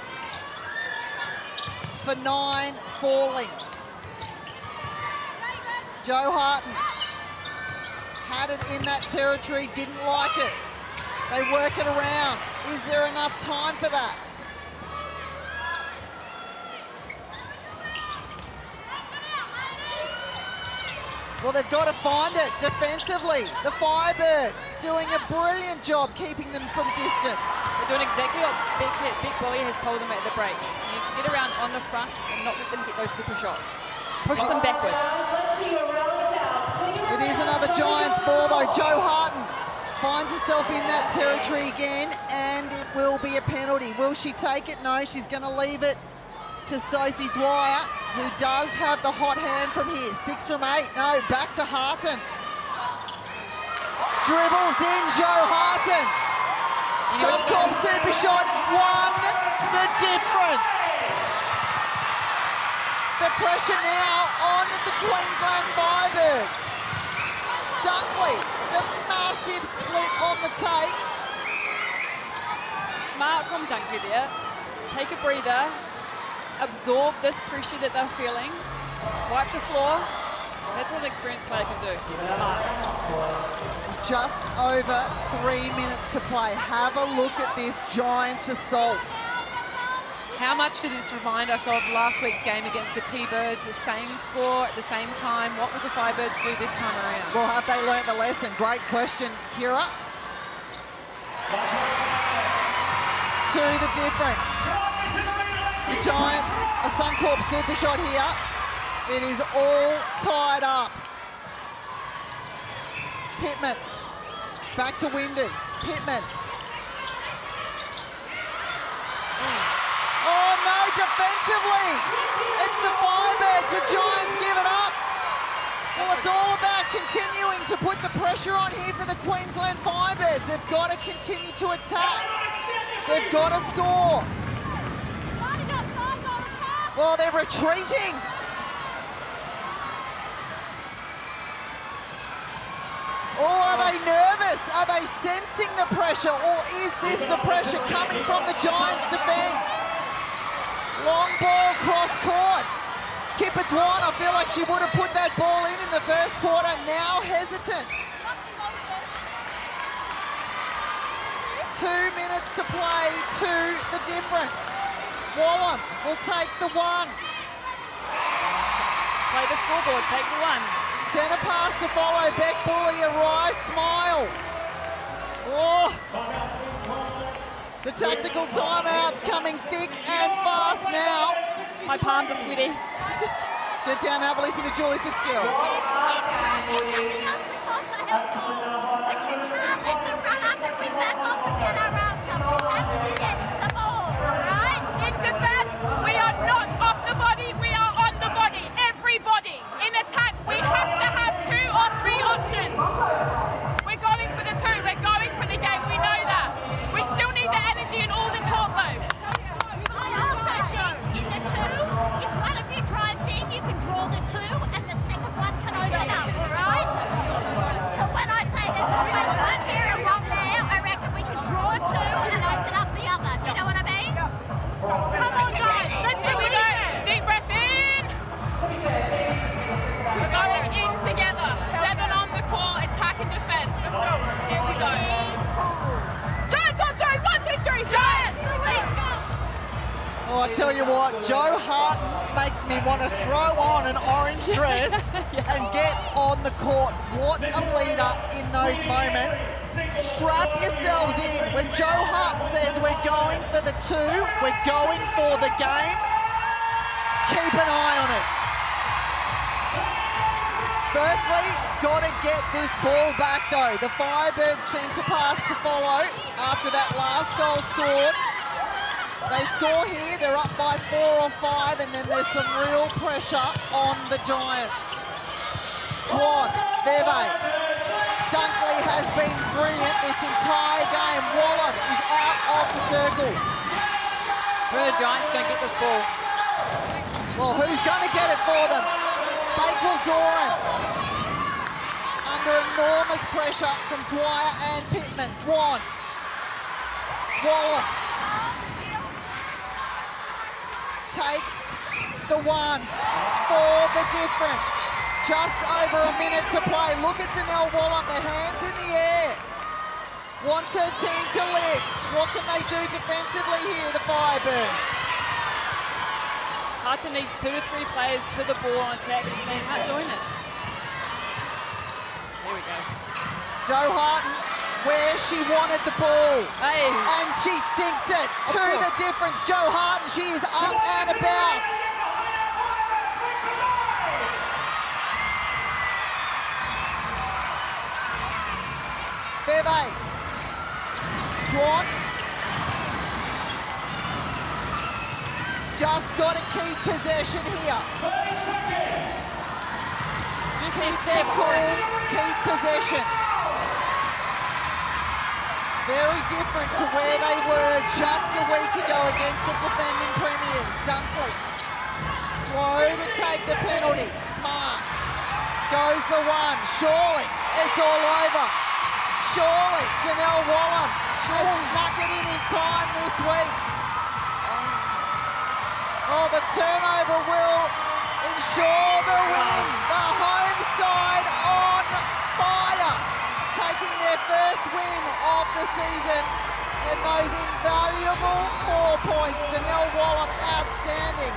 For 9 falling. Joe Harton had it in that territory, didn't like it. They work it around. Is there enough time for that? Well, they've got to find it defensively. The Firebirds doing a brilliant job keeping them from distance. They're doing exactly what Big Bully has told them at the break. You need to get around on the front and not let them get those super shots. Push them backwards. It is another Giants ball though. Joe Harton finds herself in that territory again, and it will be a penalty. Will she take it? No, she's going to leave it to Sophie Dwyer, who does have the hot hand from here. 6 from 8. No, back to Harton. Dribbles in Joe Harton. Suncorp super shot won the difference. The pressure now on the Queensland Firebirds. Dunkley, the massive split on the take. Smart from Dunkley there. Take a breather. Absorb this pressure that they're feeling. Wipe the floor. That's what an experienced player can do. Smart. Just over 3 minutes to play. Have a look at this Giants assault. How much did this remind us of last week's game against the T-Birds? The same score at the same time. What will the Firebirds do this time around? Well, have they learnt the lesson? Great question, Kira. To the difference. The Giants, a Suncorp super shot here. It is all tied up. Pittman, back to Winders. Pittman. Oh no, defensively! It's the Firebirds, the Giants give it up. Well, it's all about continuing to put the pressure on here for the Queensland Firebirds. They've got to continue to attack. They've got to score. Well, they're retreating. Or are they nervous? Are they sensing the pressure? Or is this the pressure coming from the Giants' defence? Long ball cross court. Tippett's one. I feel like she would have put that ball in the first quarter. Now hesitant. 2 minutes to play to the difference. Wallum will take the 1. Play the scoreboard, take the 1. Centre pass to follow. Beck Bully, a wry smile. Oh. The tactical timeout's coming thick and fast now. My palms are sweaty. Let's get down and have a listen to Julie Fitzgerald. In defense, we are not off the body, we are on the body. Everybody. In attack, we have to have 2 or 3 options. We're going for the tell you what, Joe Harton makes me want to throw on an orange dress and get on the court. What a leader in those moments. Strap yourselves in. When Joe Harton says we're going for the 2, we're going for the game, keep an eye on it. Firstly, got to get this ball back though. The Firebirds centre pass to follow after that last goal scored. They score here, they're up by 4 or 5, and then there's some real pressure on the Giants. Dwan, Veve. Dunkley has been brilliant this entire game. Wallop is out of the circle. Who are the Giants going to get this ball? Well, who's going to get it for them? Bakewell Doran. Under enormous pressure from Dwyer and Pittman. Dwan. Wallop. Takes the 1 for the difference. Just over a minute to play. Look at Danelle Wallop, their hands in the air. Wants her team to lift. What can they do defensively here, the Firebirds? Harton needs 2 to 3 players to the ball on attack, and they're not doing it. Here we go. Joe Harton, where she wanted the ball. Hey. And she sinks it to the difference. Joe Harton, she is up and about. Veve. Dwan. Just got to keep possession here. Keep their cool, keep possession. Very different to where they were just a week ago against the defending premiers. Dunkley, slow to take the penalty. Smart, goes the 1. Surely, it's all over. Surely, Danelle Wallop has snuck it in time this week. Oh, the turnover will ensure the win. The home side on fire, taking their first win of the season, and those invaluable 4 points. Danelle Wallop outstanding.